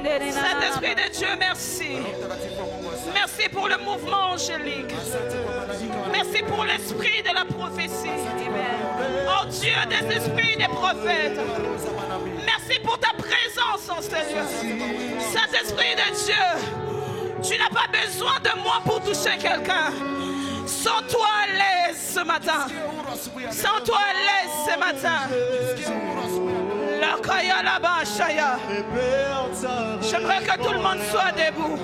Saint-Esprit de Dieu, merci. Merci pour le mouvement angélique. Merci pour l'esprit de la prophétie. Oh Dieu des esprits des prophètes. Merci pour ta présence en Seigneur. Saint-Esprit de Dieu, tu n'as pas besoin de moi pour toucher quelqu'un. Sens-toi à l'aise ce matin. Sens-toi à l'aise ce matin. J'aimerais que tout le monde soit debout.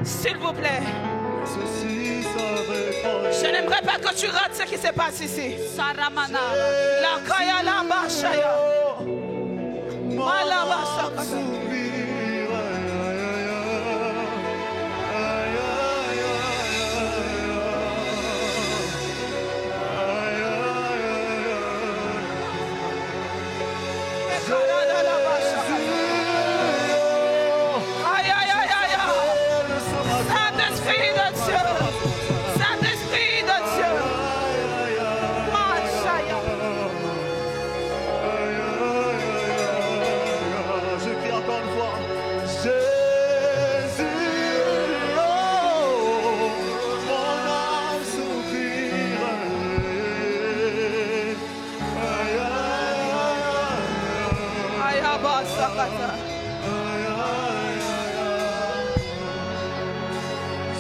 S'il vous plaît. Je n'aimerais pas que tu rates ce qui se passe ici. Saramana. La kaya la bashaya. Malaba sakata.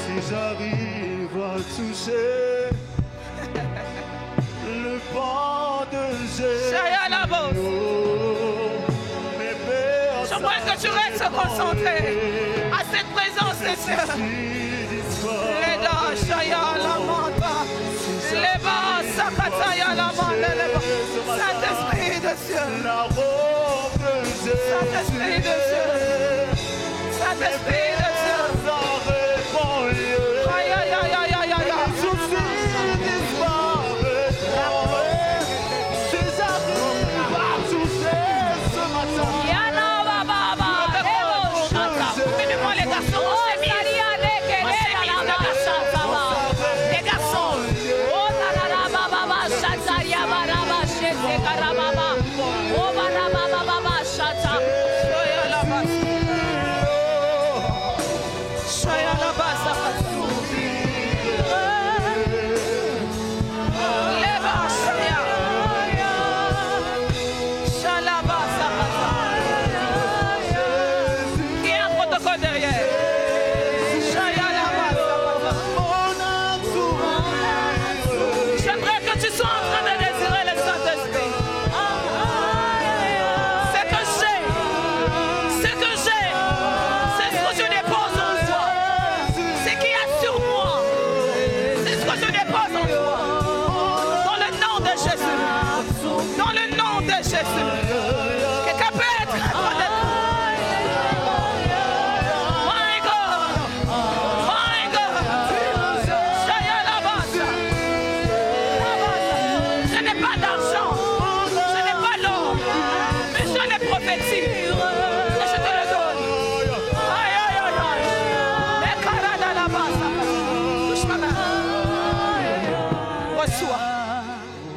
Si j'arrive à toucher le banc de Jésus, j'aimerais que tu restes concentré à cette présence de Dieu. Saint-Esprit de Dieu. Saint-Esprit de Dieu. Saint-Esprit de Dieu. Aïe, aïe, aïe, aïe, aïe, aïe. Mets-moi les garçons, on s'est mis. Les garçons.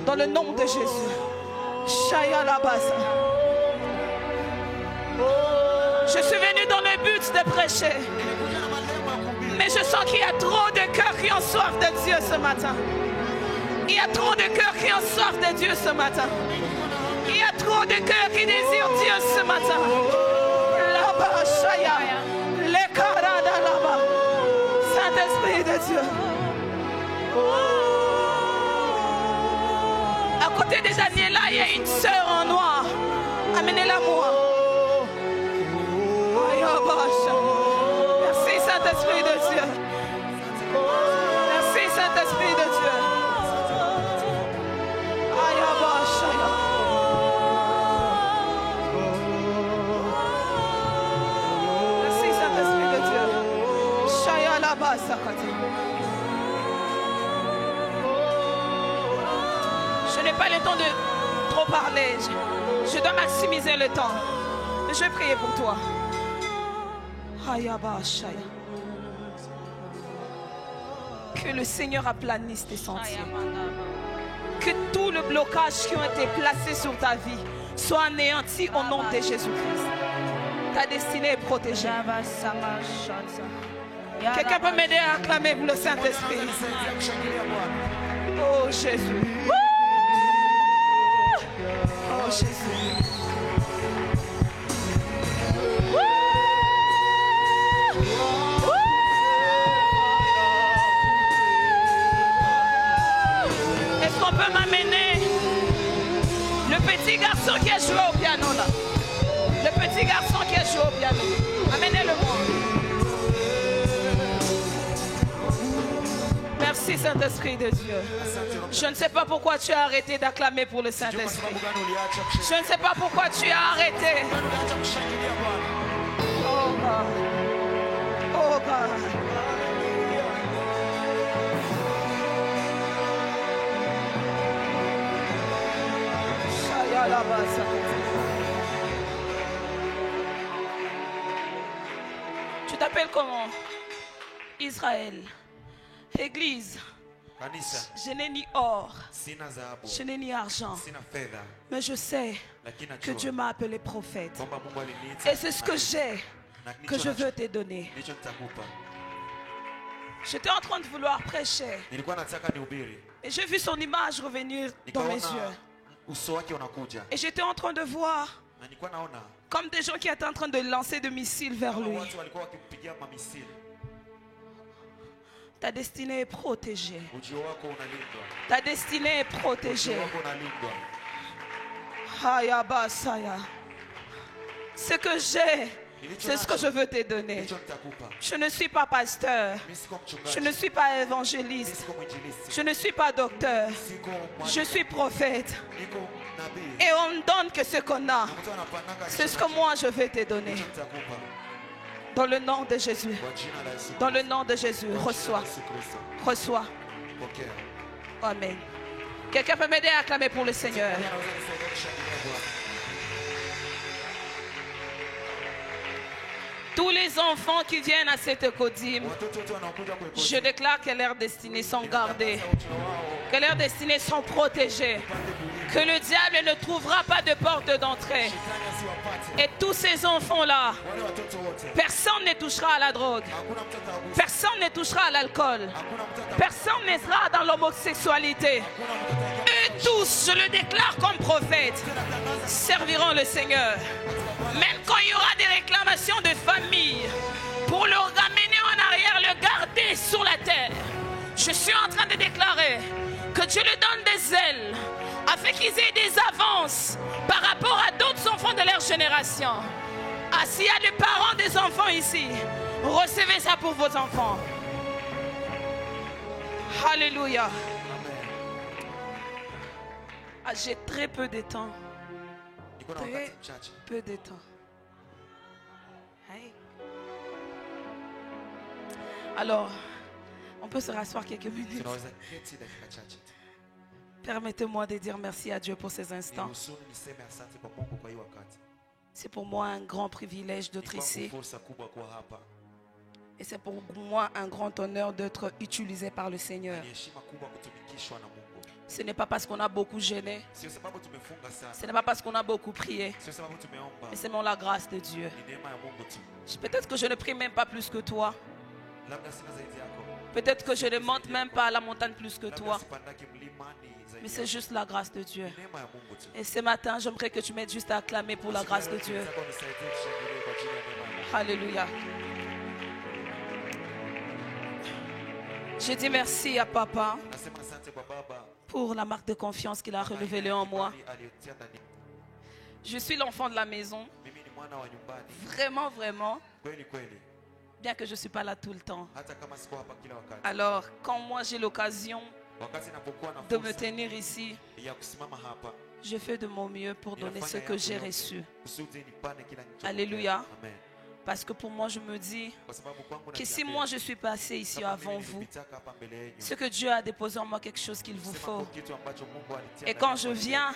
Dans le nom de Jésus. Shaya la base. Je suis venu dans le but de prêcher. Mais je sens qu'il y a trop de cœurs qui ont soif de Dieu ce matin. Il y a trop de cœurs qui ont soif de Dieu ce matin. Il y a trop de cœurs qui désirent Dieu ce matin. Là-bas, Shaya. Les carada là-bas. Saint-Esprit de Dieu. À côté de Daniela, il y a une sœur en noir. Amenez-la moi. Merci Saint-Esprit de Dieu. Merci Saint-Esprit de Dieu. Merci Saint-Esprit de Dieu. Shaya la basa. Je n'ai pas le temps de trop parler. Je dois maximiser le temps. Je vais prier pour toi. Que le Seigneur aplanisse tes sentiers. Que tout le blocage qui ont été placé sur ta vie soit anéanti au nom de Jésus-Christ. Ta destinée est protégée. Quelqu'un peut m'aider à acclamer pour le Saint-Esprit? Oh Jésus. Oh Jésus. Est-ce qu'on peut m'amener le petit garçon qui a joué au piano là? Le petit garçon qui a joué au piano. Amenez-le-moi. Merci Saint-Esprit de Dieu. Je ne sais pas pourquoi tu as arrêté d'acclamer pour le Saint-Esprit. Je ne sais pas pourquoi tu as arrêté. Oh God. Oh God. Tu t'appelles comment? Israël. Église. Je n'ai ni or, je n'ai ni argent, mais je sais que Dieu m'a appelé prophète. Et c'est ce que j'ai, que je veux te donner. J'étais en train de vouloir prêcher. Et j'ai vu son image revenir dans mes yeux. Et j'étais en train de voir comme des gens qui étaient en train de lancer des missiles vers lui. Ta destinée est protégée. Ta destinée est protégée. Ce que j'ai, c'est ce que je veux te donner. Je ne suis pas pasteur. Je ne suis pas évangéliste. Je ne suis pas docteur. Je suis prophète. Et on ne donne que ce qu'on a. C'est ce que moi je vais te donner. Dans le nom de Jésus. Dans le nom de Jésus. Reçois. Reçois. Amen. Quelqu'un peut m'aider à acclamer pour le Seigneur? Tous les enfants qui viennent à cette codime, je déclare que leurs destinées sont gardées, que leurs destinées sont protégées, que le diable ne trouvera pas de porte d'entrée. Et tous ces enfants-là, personne ne touchera à la drogue, personne ne touchera à l'alcool, personne ne sera dans l'homosexualité. Eux tous, je le déclare comme prophète, serviront le Seigneur. Même quand il y aura des réclamations de famille, pour le ramener en arrière, le garder sur la terre, je suis en train de déclarer que Dieu lui donne des ailes afin qu'ils aient des avances par rapport à d'autres enfants de leur génération. Ah, s'il y a des parents des enfants ici, recevez ça pour vos enfants. Alléluia. Ah, j'ai très peu de temps. Très peu de temps. Hey. Alors, on peut se rasseoir quelques minutes. Permettez-moi de dire merci à Dieu pour ces instants. C'est pour moi un grand privilège d'être ici. Et c'est pour moi un grand honneur d'être utilisé par le Seigneur. Ce n'est pas parce qu'on a beaucoup jeûné. Ce n'est pas parce qu'on a beaucoup prié. Mais c'est la grâce de Dieu. Peut-être que je ne prie même pas plus que toi. Peut-être que je ne monte même pas à la montagne plus que toi. Mais c'est juste la grâce de Dieu. Et ce matin, j'aimerais que tu m'aides juste à acclamer pour la grâce de Dieu. Alléluia. Je dis merci à Papa pour la marque de confiance qu'il a révélée en moi. Je suis l'enfant de la maison. Vraiment, vraiment. Bien que je ne suis pas là tout le temps. Alors, quand moi j'ai l'occasion de me tenir ici, je fais de mon mieux pour donner ce que j'ai reçu. Alléluia. Parce que pour moi, je me dis que si moi je suis passé ici avant vous, ce que Dieu a déposé en moi, quelque chose qu'il vous faut. Et quand je viens,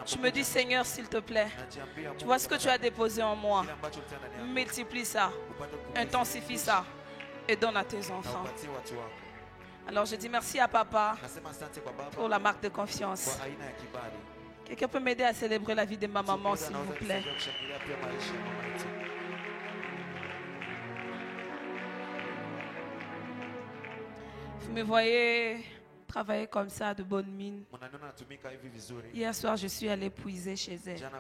je me dis, Seigneur, s'il te plaît, tu vois ce que tu as déposé en moi. Multiplie ça, intensifie ça et donne à tes enfants. Alors je dis merci à Papa pour la marque de confiance. Quelqu'un peut m'aider à célébrer la vie de ma maman, s'il vous plaît. Vous me voyez travailler comme ça, de bonne mine. Hier soir, je suis allée puiser chez elle.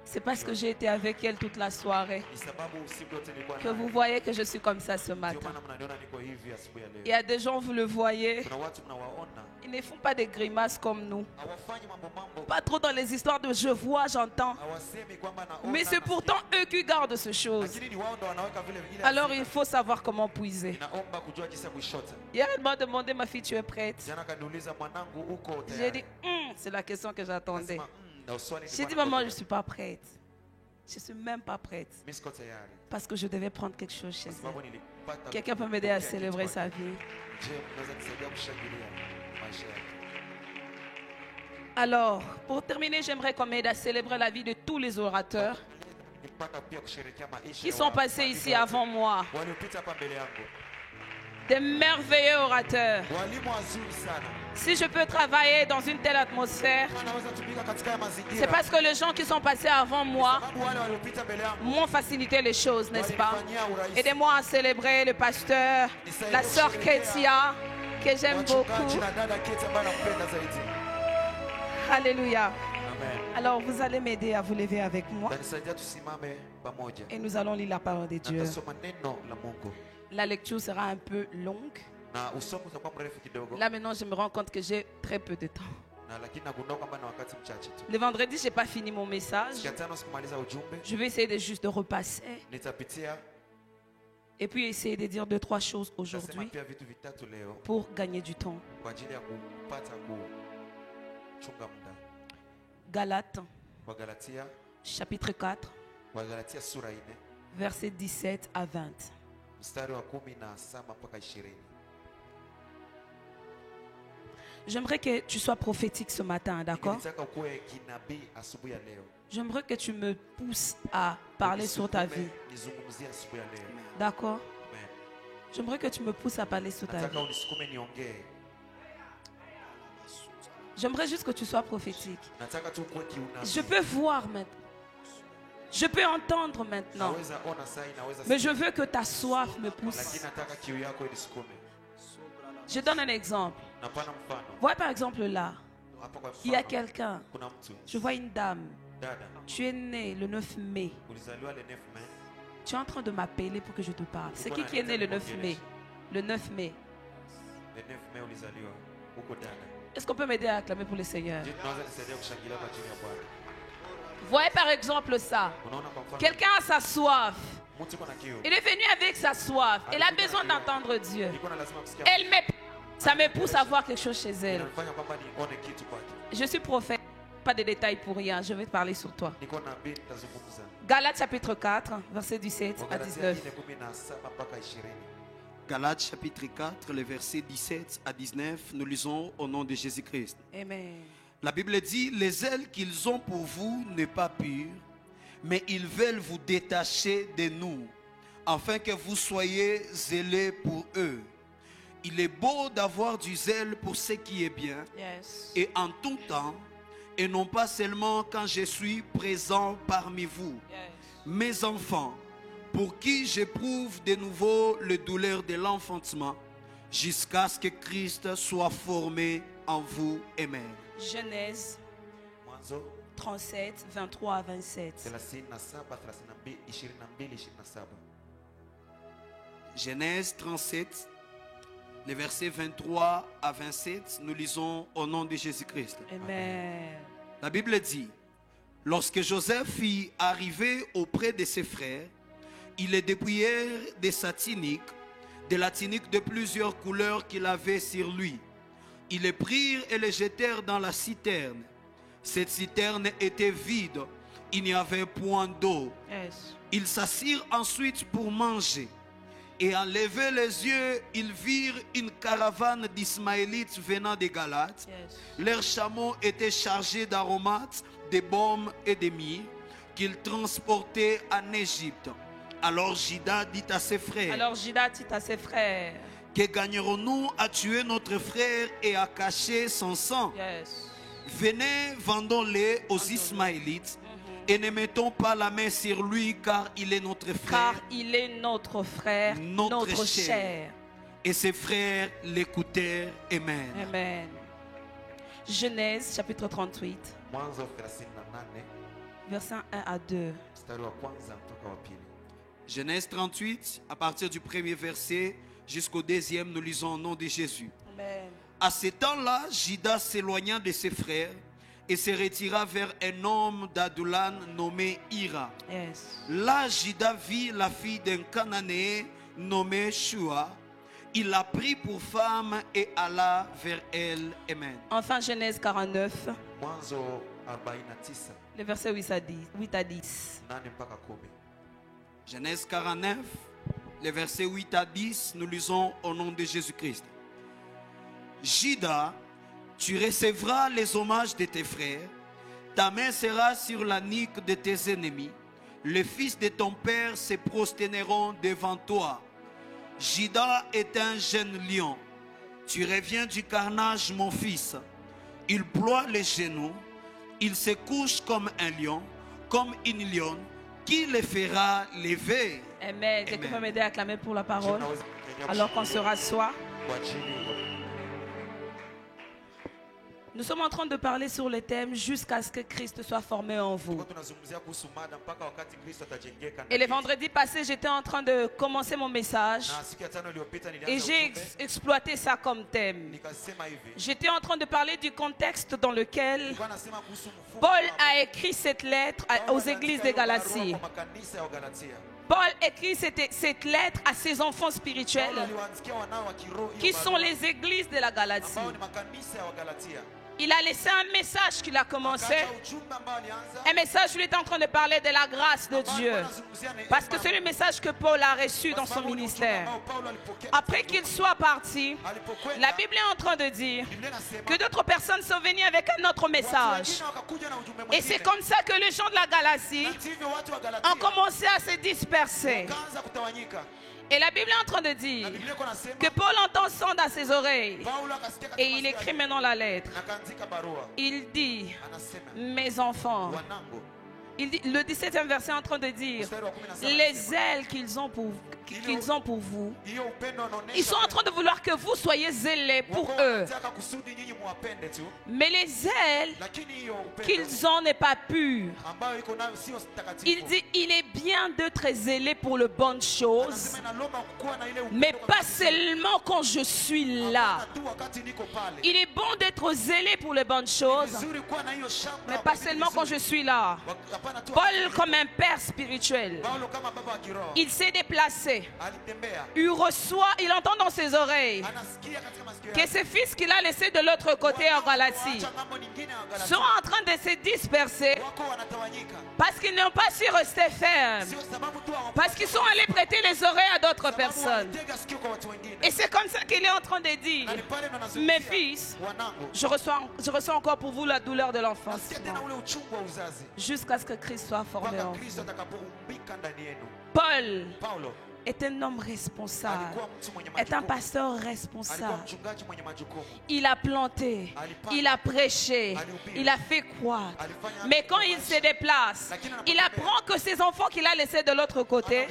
C'est parce que j'ai été avec elle toute la soirée que vous voyez que je suis comme ça ce matin. Il y a des gens, vous le voyez, ils ne font pas des grimaces comme nous. Pas trop dans les histoires de je vois, j'entends. Mais c'est pourtant eux qui gardent ces choses. Alors il faut savoir comment puiser. Hier, elle m'a demandé, ma fille, tu es prête? J'ai dit, c'est la question que j'attendais. J'ai dit, maman, je ne suis pas prête. Je ne suis même pas prête. Parce que je devais prendre quelque chose chez elle. Quelqu'un peut m'aider à célébrer sa vie? Alors, pour terminer, j'aimerais qu'on m'aide à célébrer la vie de tous les orateurs qui sont passés ici avant moi. Des merveilleux orateurs. Si je peux travailler dans une telle atmosphère, c'est parce que les gens qui sont passés avant moi m'ont facilité les choses, n'est-ce pas? Aidez-moi à célébrer le pasteur, la sœur Ketia, que j'aime beaucoup. Alléluia. Alors vous allez m'aider à vous lever avec moi et nous allons lire la parole de Dieu. La lecture sera un peu longue. Là maintenant je me rends compte que j'ai très peu de temps. Le vendredi je n'ai pas fini mon message. Je vais essayer de juste de repasser et puis essayer de dire 2-3 choses aujourd'hui pour gagner du temps. Galates chapitre 4 versets 17 à 20. J'aimerais que tu sois prophétique ce matin, d'accord? J'aimerais que tu me pousses à parler sur ta vie. D'accord? J'aimerais que tu me pousses à parler sur ta vie. J'aimerais juste que tu sois prophétique. Je peux voir maintenant. Je peux entendre maintenant. Mais je veux que ta soif me pousse. Je donne un exemple. Vois par exemple là. Il y a quelqu'un. Je vois une dame. Tu es né le 9 mai. Tu es en train de m'appeler pour que je te parle. C'est qui est né le 9 mai? Le 9 mai. Est-ce qu'on peut m'aider à acclamer pour le Seigneur? Voyez par exemple ça. Quelqu'un a sa soif. Il est venu avec sa soif. Elle a besoin d'entendre Dieu. Ça me pousse à voir quelque chose chez elle. Je suis prophète. Pas de détails pour rien. Je vais te parler sur toi. Galates chapitre 4, verset 17 à 19. Galates chapitre 4, les versets 17 à 19, nous lisons au nom de Jésus-Christ. Amen. La Bible dit, les zèles qu'ils ont pour vous n'est pas pur, mais ils veulent vous détacher de nous, afin que vous soyez zélés pour eux. Il est beau d'avoir du zèle pour ce qui est bien, Yes. et en tout temps, et non pas seulement quand je suis présent parmi vous. Yes. Mes enfants, pour qui j'éprouve de nouveau le douleur de l'enfantement, jusqu'à ce que Christ soit formé en vous. Amen. Genèse 37, 23 à 27. Genèse 37, les versets 23 à 27, nous lisons au nom de Jésus-Christ. Amen. La Bible dit, lorsque Joseph fut arrivé auprès de ses frères, ils les dépouillèrent de sa tunique, de la tunique de plusieurs couleurs qu'il avait sur lui. Ils les prirent et les jetèrent dans la citerne. Cette citerne était vide, il n'y avait point d'eau. Yes. Ils s'assirent ensuite pour manger. Et en levant les yeux, ils virent une caravane d'Ismaélites venant des Galates. Yes. Leurs chameaux étaient chargés d'aromates, de baumes et de myrrhe qu'ils transportaient en Égypte. Alors Juda dit à ses frères, que gagnerons-nous à tuer notre frère et à cacher son sang? Yes. Venez, vendons-les aux Ismaélites et ne mettons pas la main sur lui, car il est notre frère. Car il est notre frère, notre chair. Et ses frères l'écoutèrent. Amen. Amen. Genèse chapitre 38, Mwanzo 38 versets 1 à 2. mstari wa kwanza mpaka wa pili. Genèse 38, à partir du premier verset jusqu'au deuxième, nous lisons au nom de Jésus. Amen. À ce temps-là, Judas s'éloigna de ses frères et se retira vers un homme d'Adulam nommé Hira. Yes. Là, Judas vit la fille d'un Cananéen nommé Shua. Il la prit pour femme et alla vers elle. Amen. Enfin, Genèse 49, Mwanzo 49 les versets 8 à 10. 8 mpaka 10. Genèse 49, les versets 8 à 10, nous lisons au nom de Jésus-Christ. Judas, tu recevras les hommages de tes frères, ta main sera sur la nuque de tes ennemis, les fils de ton père se prosterneront devant toi. Judas est un jeune lion, tu reviens du carnage mon fils, il ploie les genoux, il se couche comme un lion, comme une lionne, qui le fera lever. Amen. Quelqu'un peut m'aider à acclamer pour la parole Tunaweza alors qu'on se rassoit. kwa ajili Nous sommes en train de parler sur le thème jusqu'à ce que Christ soit formé en vous. Tuko tunazungumzia kuhusu mada mpaka wakati Kristo atajengeka Et ndani le vendredi passé, j'étais en train de commencer mon message na siku ya tano iliyopita et nilianza j'ai ujumbe, exploité ça comme thème. nikasema hivi. J'étais en train de parler du contexte dans lequel Nilikuwa nasema kuhusu mfumo Paul wa- a écrit cette lettre aux églises de Galatie. kwa makanisa ya Galatia. Paul écrit cette lettre à ses enfants spirituels Paulo aliwaandikia wanao wa kiroho hiyo qui sont barua, les églises de la Galatie. ambao ni makanisa ya Wagalatia. Il a laissé un message qu'il a commencé. Akaacha ujumbe ambao alianza, Un message où il était en train de parler de la grâce de ambao Dieu. alikuwa anazungumzia neema, Parce que c'est le message que Paul a reçu dans kwa son sababu ni ujumbe ministère. ambao Paulo alipokea Après katika qu'il huduma. soit parti, Alipokwenda, la Bible est en train de dire Biblia inasema, que d'autres personnes sont venues avec un autre watu message. wengine wakakuja na ujumbe Et c'est mwingine. comme ça que les gens de la Galatie Na ndivyo watu wa Galatia ont commencé à se disperser. wakaanza kutawanyika. Et la Bible est en train de Na dire Biblia iko nasema, que Paul entend son dans ses oreilles. Paulo akasikia katika Et il masikio écrit yake, maintenant la lettre. na akaandika barua. Il dit, Anasema, mes enfants, wanangu, il dit, le 17e verset est en train de dire, mstari wa 17 les anasema, ailes qu'ils ont pour vous, hiyo upendo unaonesha ils sont en train de vouloir que vous soyez zélés pour wako eux. wanataka kusudi nyinyi muwapende tu, Mais les ailes lakini hiyo upendo qu'ils ont n'est pas pur. ambayo iko nayo sio takatifu. Il dit, il est bien d'être zélé pour les bonnes choses, Anasema inalomba kuwa na ile upendo mais kwa pas kanisa. seulement quand je suis là. Hapana tu wakati niko pale. Il est bon d'être zélé pour les bonnes choses, Vizuri kuwa na hiyo shamba mais wakati pas ni seulement quand vizuri. je suis là. Hapana tu Paul, wakati comme un père spirituel, Paulo kama baba wa kiroho il s'est déplacé. alitembea, Il reçoit, il entend dans ses oreilles anasikia katika masikio que yake ses fils qu'il a laissés de l'autre côté en Galatie waacha ng'ambo nyingine ya Galatia. sont en train de se disperser Wako wanatawanyika. parce qu'ils n'ont pas su rester fermes, Sio sababu tu hawapati, parce qu'ils sont allés prêter les oreilles à d'autres sababu personnes. walitega sikio kwa watu wengine. Et c'est comme ça qu'il est en train de dire, Na ni pale ndo anazungumzia, mes fils, wanangu, je ressens encore pour vous la douleur de l'enfance nasikia tena ule uchungu wa uzazi jusqu'à ce que Christ soit formé mpaka en vous. Kristo atakapoumbika ndani yenu. Paul Paulo est un homme responsable, alikuwa mtu mwenye est un majukumu, pasteur alikuwa responsable. mchungaji mwenye majukumu. Il a planté, il a prêché, il a fait croire. Mais quand il se déplace, il apprend que ces enfants qu'il a laissés de l'autre côté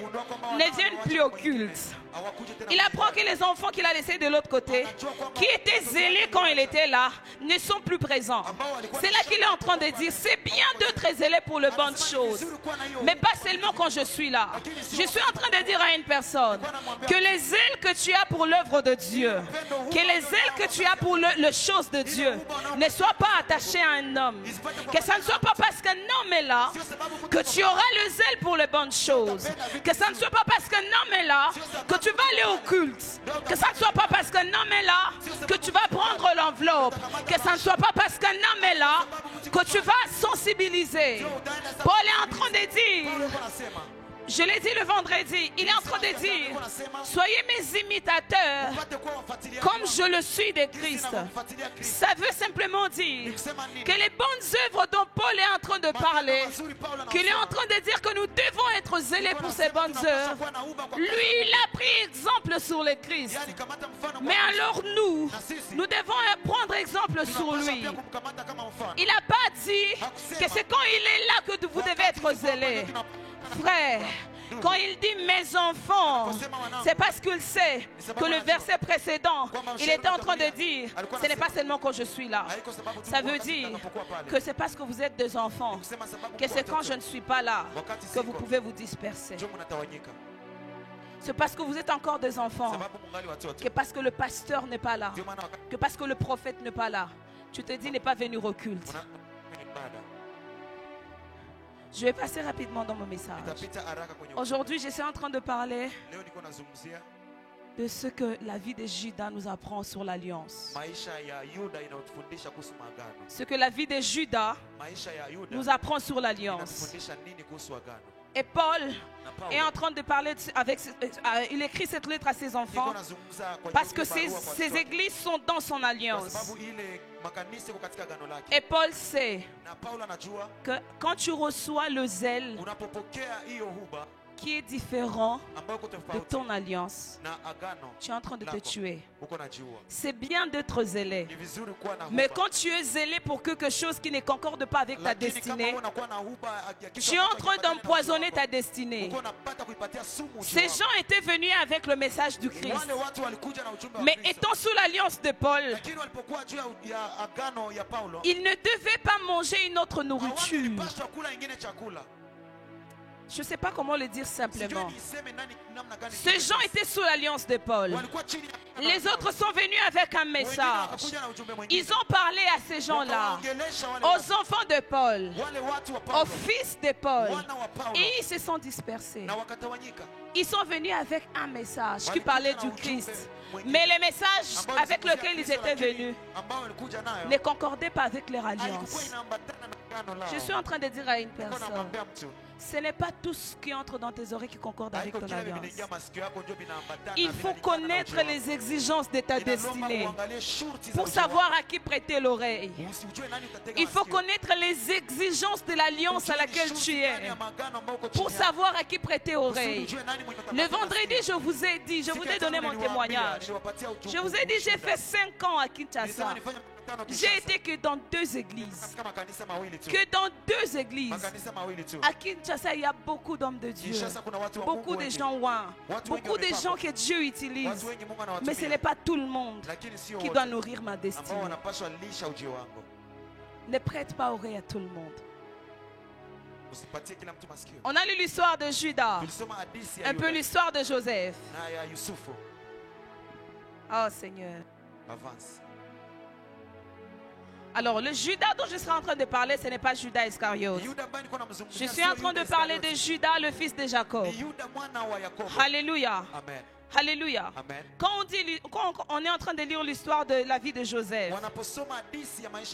ne viennent plus au culte. Hawakuje tena Il apprend que les enfants qu'il a laissés de l'autre côté, qui étaient zélés quand il était là, ne sont plus présents. C'est là qu'il est en train de dire, c'est bien d'être zélé pour les bonnes choses, mais pas seulement quand je suis là. Je suis en train de dire à une personne que les ailes que tu as pour l'œuvre de Dieu, que les ailes que tu as pour les choses de Dieu ne soient pas attachées à un homme. Que ça ne soit pas parce qu'un homme est là que tu auras le zèle pour les bonnes choses. Que ça ne soit pas parce qu'un homme est là que tu vas aller au culte. Que ça ne soit pas parce qu'un homme est là que tu vas prendre l'enveloppe. Que ça ne soit pas parce qu'un homme est là que tu vas sensibiliser. Paul est en train de dire, je l'ai dit le vendredi, il est en train de dire, soyez mes imitateurs comme je le suis de Christ. Ça veut simplement dire que les bonnes œuvres dont Paul est en train de parler, qu'il est en train de dire que nous devons être zélés pour ces bonnes œuvres, lui il a pris exemple sur le Christ. Mais alors nous devons prendre exemple sur lui. Il n'a pas dit que c'est quand il est là que vous devez être zélés. Frère, Quand il dit mes enfants, c'est parce qu'il sait que le verset précédent, il était en train de dire, ce n'est pas seulement quand je suis là. Ça veut dire que c'est parce que vous êtes des enfants, que c'est quand je ne suis pas là, que vous pouvez vous disperser. C'est parce que vous êtes encore des enfants, que parce que le pasteur n'est pas là, que parce que le prophète n'est pas là, tu te dis n'est pas venu au culte. Je vais passer rapidement dans mon message. Aujourd'hui, je suis en train de parler de ce que la vie de Judas nous apprend sur l'alliance. Ce que la vie de Judas nous apprend sur l'alliance. Et Paul est en train de parler il écrit cette lettre à ses enfants parce que ces églises sont dans son alliance. Et Paul sait que quand tu reçois le zèle qui est différent de ton alliance, tu es en train de te tuer. C'est bien d'être zélé, mais quand tu es zélé pour quelque chose qui ne concorde pas avec ta destinée, tu es en train d'empoisonner ta destinée. Ces gens étaient venus avec le message du Christ, mais étant sous l'alliance de Paul, ils ne devaient pas manger une autre nourriture. Je ne sais pas comment le dire simplement. Ces gens étaient sous l'alliance de Paul. Les autres sont venus avec un message. Ils ont parlé à ces gens-là, aux enfants de Paul, aux fils de Paul. Et ils se sont dispersés. Ils sont venus avec un message qui parlait du Christ. Mais les messages avec lesquels ils étaient venus ne concordaient pas avec leur alliance. Je suis en train de dire à une personne, ce n'est pas tout ce qui entre dans tes oreilles qui concorde avec ton alliance. Il faut connaître les exigences de ta destinée pour savoir à qui prêter l'oreille. Il faut connaître les exigences de l'alliance à laquelle tu es pour savoir à qui prêter l'oreille. Le vendredi, je vous ai dit, je vous ai donné mon témoignage. Je vous ai dit, j'ai fait 5 ans à Kinshasa. J'ai été que dans 2 églises. Que dans 2 églises. À Kinshasa, il y a beaucoup d'hommes de Dieu. Beaucoup de gens ouin. Beaucoup de gens que Dieu utilise. Mais ce n'est pas tout le monde qui doit nourrir ma destinée. Ne prête pas oreille à tout le monde. On a lu l'histoire de Judas. Un peu l'histoire de Joseph. Oh Seigneur. Alors, le Judas dont je serai en train de parler, ce n'est pas Judas Iscariote. Je suis en train de parler de Judas, le fils de Jacob. Alléluia. Alléluia. Quand on est en train de lire l'histoire de la vie de Joseph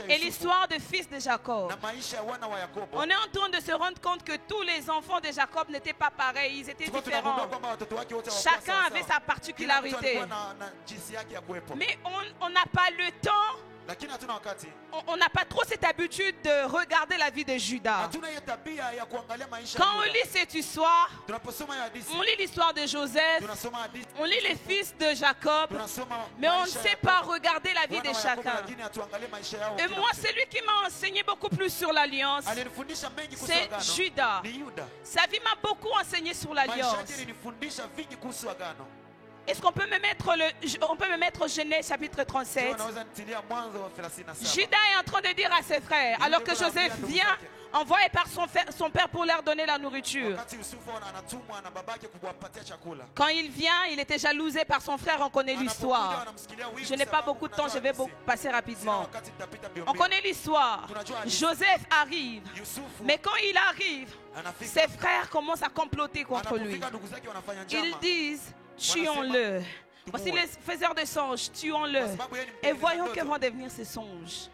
et l'histoire des fils de Jacob, on est en train de se rendre compte que tous les enfants de Jacob n'étaient pas pareils, ils étaient différents. Chacun avait sa particularité. Mais on n'a pas le temps. On n'a pas trop cette habitude de regarder la vie de Judas. Quand on lit cette histoire, on lit l'histoire de Joseph, on lit les fils de Jacob, mais on ne sait pas regarder la vie de chacun. Et moi, celui qui m'a enseigné beaucoup plus sur l'alliance, c'est Judas. Sa vie m'a beaucoup enseigné sur l'alliance. Est-ce qu'on peut me mettre Genèse chapitre 37? Judas est en train de dire à ses frères, alors que Joseph vient envoyé par son père pour leur donner la nourriture. Quand il vient, il était jalousé par son frère, on connaît l'histoire. Je n'ai pas beaucoup de temps, je vais passer rapidement. On connaît l'histoire. Joseph arrive, mais quand il arrive, ses frères commencent à comploter contre lui. Ils disent, tuons-le. Voici les faiseurs de songes, tuons-le. Et voyons que vont devenir ces songes.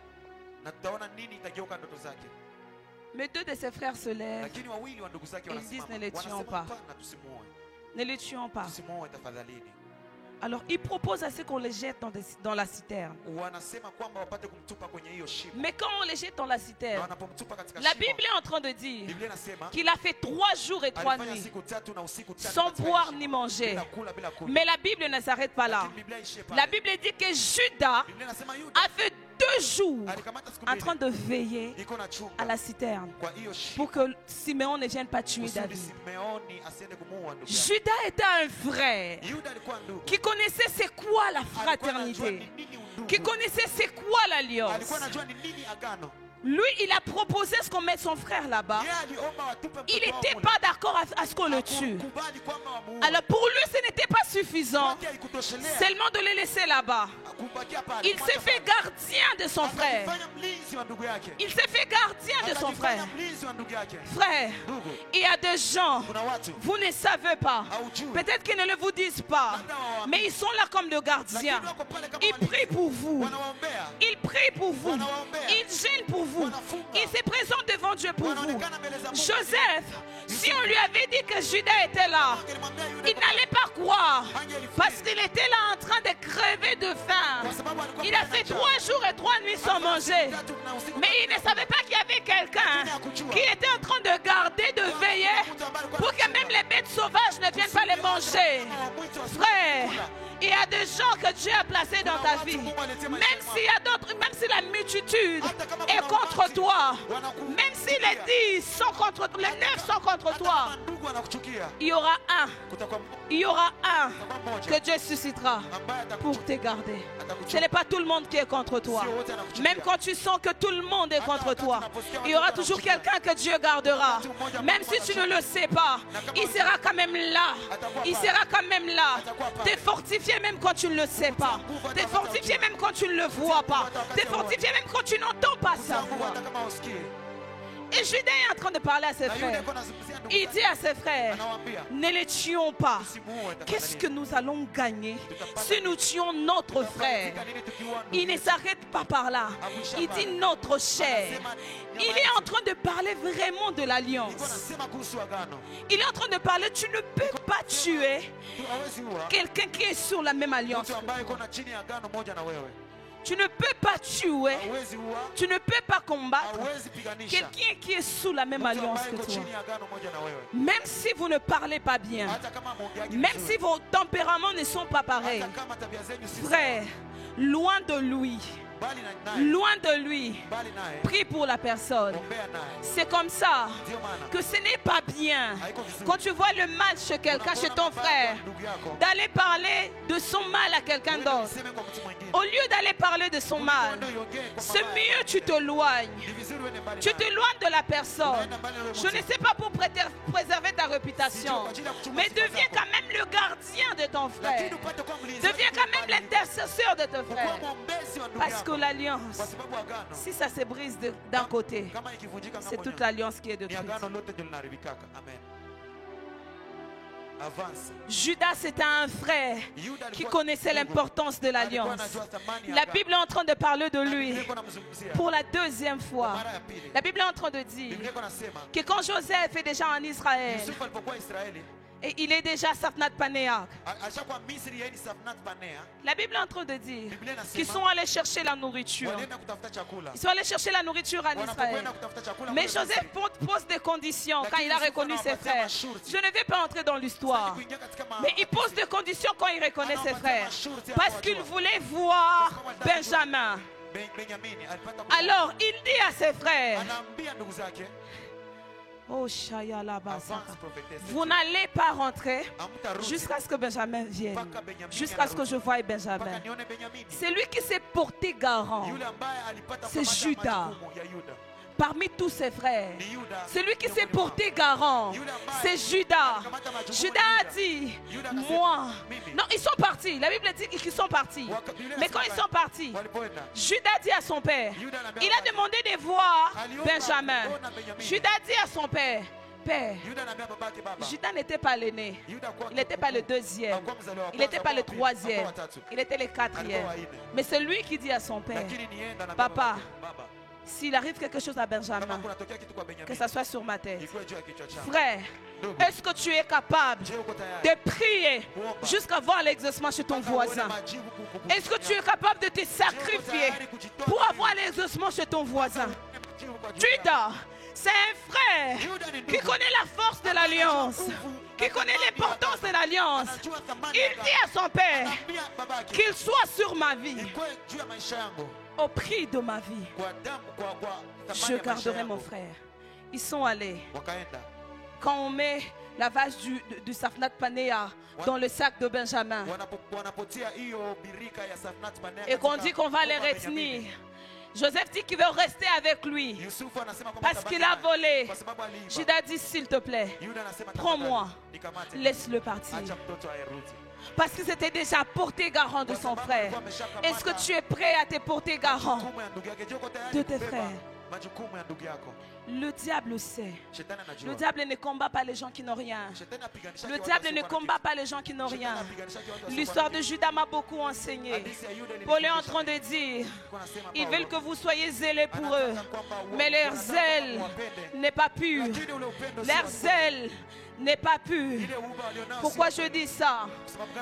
Mais 2 de ses frères se lèvent. Ils disent, ne les tuons pas. Ne les tuons pas. Alors il propose à ceux qu'on les jette dans la citerne. Mais quand on les jette dans la citerne, la Bible est en train de dire qu'il a fait 3 jours et 3 nuits sans boire ni manger. Mais la Bible ne s'arrête pas là. La Bible dit que Judas a fait 2 jours alikamata siku en train mbili de veiller iko na chunga à la citerne kwa hiyo shimo pour que Siméon ne vienne pas tuer kusudi David. Simeoni asiende kumuua ndugu yake. Judas était un frère Yuda alikuwa ndugu qui connaissait c'est quoi la alikuwa anajua fraternité, ni nini undugu, qui connaissait c'est quoi l'alliance. alikuwa anajua ni nini agano. Lui, il a proposé ce qu'on mette son frère là-bas. Yeye aliomba watupe Il mtoto wao n'était mule. pas d'accord à ce qu'on le tue. Hakukubali kwamba wamuue. Alors pour lui, ce n'était pas suffisant Kwake haikutoshelea. seulement de le laisser là-bas. Kubakia pale. Il s'est fait gardien de son frère. Akajifanya mlinzi wa ndugu yake. Il s'est fait gardien de son frère. Akajifanya mlinzi wa ndugu yake. Frère, Ndugu, il y a des gens, kuna watu vous ne savez pas. haujui. Peut-être qu'ils ne le vous disent pas. Mais ils sont là comme de gardiens. Lakini wako pale kama Ils walinzi. prient pour vous. Wanawaombea. Ils prient pour vous. Ils gênent pour vous. Ils se présentent devant Dieu pour vous. Wanaonekana mbele za Mungu. Joseph, si on lui avait dit que Judas était là, Angelimwambia Yuda il n'allait pas croire. Parce qu'il était là en train de crever de faim. kwa sababu alikuwa Il a fait 3 jours et 3 nuits sans manger. tatu na usiku. Mais il ne savait pas qu'il y avait quelqu'un qui était en train de garder, de veiller pour que même les bêtes sauvages ne viennent pas les manger. Frère, il y a des gens que Dieu a placés dans ta vie. Même s'il y a d'autres, même si la multitude est contre toi, même si les 10 sont contre toi, les 9 sont contre toi, Ndugu anakuchukia. il y aura un, Kutakuwa il y aura un mmoja que Dieu suscitera ambaye pour te garder. Ce atakuchukia. n'est pas tout le monde qui est contre toi. Même quand tu sens que tout le monde est contre toi, il y aura toujours quelqu'un que Dieu gardera. Même si tu ne le sais pas, il sera quand même là. Il sera quand même là. T'es fortifié même quand tu ne le sais pas. T'es fortifié même quand tu ne le vois pas. T'es fortifié même quand tu n'entends pas sa voix. Hata kama usikii. Et Judas est en train de parler à ses Na Yuda frères. alikuwa anazungumzia ndugu Il zake. dit à ses frères, Anawaambia, ne les tuons pas. "Usimuue Qu'est-ce tafadhali." que nous allons gagner si nous tuons notre frère? Tutafika nini tukiua ndugu Il ne yetu? s'arrête pas par là. Il dit notre chair. Il est en train de parler vraiment de Alikuwa l'alliance. anasema kuhusu agano. Il est en train de parler, tu ne peux pas tuer Tu hawezi ua quelqu'un qui est sur la même alliance. mtu ambaye iko na chini ya agano moja na wewe. Tu ne peux pas tuer, Hawezi ua, tu ne peux pas combattre hawezi piganisha quelqu'un qui est sous la même mtu alliance ambaye que iko toi. chini ya agano moja na wewe. Même si vous ne parlez pas bien, Hata kama mwongeaji même vizuri, si vos tempéraments ne sont pas pareils, hata kama tabia zenyu si frère, loin de lui, sawa, bali naye, loin de lui, bali naye, prie pour la personne. ombea naye. C'est comme ça Ndio maana que ce n'est pas bien haiko vizuri quand tu vois le mal chez quelqu'un, chez ton frère, ndugu yako d'aller parler de son mal à quelqu'un uende d'autre. useme kwa mtu mwingine. Au lieu d'aller parler de son mal, Uende uongee kwa c'est mabaya. mieux tu t'éloignes. Ni vizuri uende mbali Tu naye. t'éloignes de la personne. Unaenda mbali na yule Je mtu. ne sais pas pour préserver ta réputation, mais deviens quand même le gardien de ton frère. Lakini upate kuwa mlinzi Deviens wake quand même mbali. l'intercesseur de ton Ukuwa frère. mwombezi wa ndugu Parce que yako. l'alliance, Kwa sababu agano si ça se brise d'un côté, kama ikivunjika c'est ng'ambo toute nyingine, l'alliance qui est ni détruite. agano lote ndio linaharibikaka. Amen. Avance. Judas c'était un frère Yuda qui alikuwa connaissait ndugu. l'importance de Alikuwa l'alliance. anajua thamani ya La agano. Bible est en train de parler de Na lui Biblia iko inamzungumzia. pour la 2e fois. Mara ya pili. La Bible est en train de dire Biblia iko inasema que quand Joseph est déjà en Israël, Yusufu alipokuwa Israeli et il est déjà Safnat Panéak, alishakuwa Misri, yeye ni Safnat Panea. la Bible est en train de dire Biblia inasema qu'ils sont allés chercher la nourriture. walienda kutafuta chakula. Ils sont allés chercher la nourriture en Israël. Wanapokwenda kutafuta chakula Mais kule Joseph Misri, pose des conditions quand il a reconnu ses frères. Je ne vais pas entrer dans l'histoire. kuingia katika Mais il pose des conditions quand il reconnaît ses frères. Parce qu'il voulait voir Benjamin. Benyamini alipata kuwa- Alors il dit à ses frères, anaambia ndugu zake, oh Shaya Labasa, avance prophétesse. vous n'allez pas rentrer Hamtarudi jusqu'à ce que Benjamin vienne. mpaka Benyamini Jusqu'à ce que anarudi. je voie Mpaka Benjamin. nione Benyamini. C'est lui qui s'est porté garant Yule ambaye alipata C'est kamata Juda. majukumu ya Yuda. parmi tous ses frères. Ni Yuda. Celui qui s'est miongoni porté garant, c'est Judas. Judas a dit, moi. Non, ils sont partis. La Bible dit qu'ils sont partis. Mais quand ils sont partis, Walipoenda. Judas dit à son père, il a demandé de voir Benjamin. Judas dit à son père, Père, Yuda anaambia babake, baba. Judas n'était pas l'aîné. Yuda kwa- Il n'était pas le deuxième. hakuwa mzaliwa wa Il kwanza, n'était pas le hakuwa wa pili, troisième. hakuwa wa tatu. Il était le quatrième. Mais c'est lui qui dit à son père, Lakini nienda anaambia Papa, babake, baba, s'il arrive quelque chose à kama Benjamin, kunatokea kitu kwa que Benyamini, ça soit sur ma tête. ikuwe juu ya kichwa changu. Frère, est-ce que tu es capable Je, uko tayari? de prier jusqu'à voir l'exaucement chez ton Mpaka uone voisin? majibu kuku- Est-ce que tu es capable de te sacrifier pour avoir l'exaucement chez ton voisin? Majibu kwa ajili yako. Judas, c'est un frère Yuda ni qui ndugu. connaît la force de l'alliance, qui connaît l'importance de l'alliance. l'importance. Il dit à son père qu'il soit sur ma vie. Au prix de ma vie, je garderai mon frère. Ils sont allés. Quand on met la vache du Safnat Panéa dans le sac de Benjamin et qu'on dit qu'on va les retenir, Joseph dit qu'il veut rester avec lui parce qu'il a volé. Judas dit, s'il te plaît, prends-moi, laisse-le partir. Parce que c'était déjà porté garant de son frère. Est-ce que tu es prêt à te porter garant de tes frères? Le diable sait. Le diable ne combat pas les gens qui n'ont rien. Le diable ne combat pas les gens qui n'ont rien. L'histoire de Judas m'a beaucoup enseigné. Paul est en train de dire, ils veulent que vous soyez zélés pour eux, mais leur zèle n'est pas pur. Leur zèle n'est pas pur. Pourquoi je dis ça?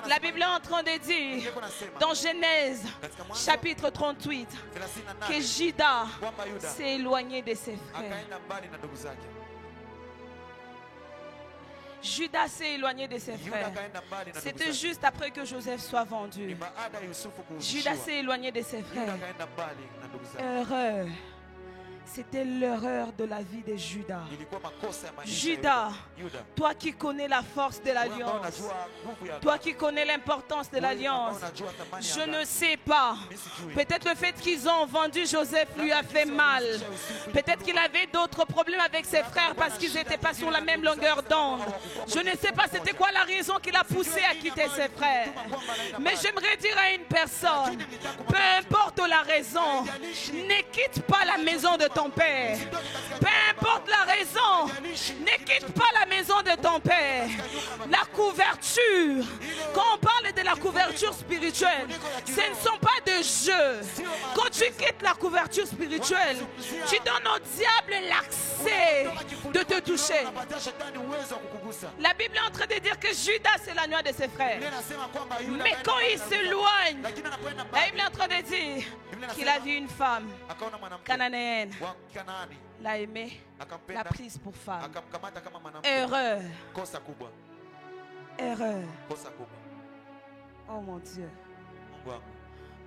La Bible est en train de dire dans Genèse chapitre 38 que Judas s'est éloigné de ses frères. Judas s'est éloigné de ses frères. C'était juste après que Joseph soit vendu. Judas s'est éloigné de ses frères. Erreur. C'était l'erreur de la vie de Judas. Judas, toi qui connais la force de l'alliance, toi qui connais l'importance de l'alliance, je ne sais pas. Peut-être le fait qu'ils ont vendu Joseph lui a fait mal. Peut-être qu'il avait d'autres problèmes avec ses frères parce qu'ils n'étaient pas sur la même longueur d'onde. Je ne sais pas c'était quoi la raison qui l'a poussé à quitter ses frères. Mais j'aimerais dire à une personne, peu importe la raison, ne quitte pas la maison de ton père. Peu importe la raison, ne quitte pas la maison de ton père. La couverture, quand on parle de la couverture spirituelle, ce ne sont pas de jeux. Quand tu quittes la couverture spirituelle, tu donnes au diable l'accès de te toucher. La Bible est en train de dire que Judas c'est l'agneau de ses frères. Mais quand il s'éloigne, la Bible est en train de dire qu'il a vu une femme cananéenne, l'a aimée, l'a prise pour femme. Erreur. Erreur. Oh mon Dieu.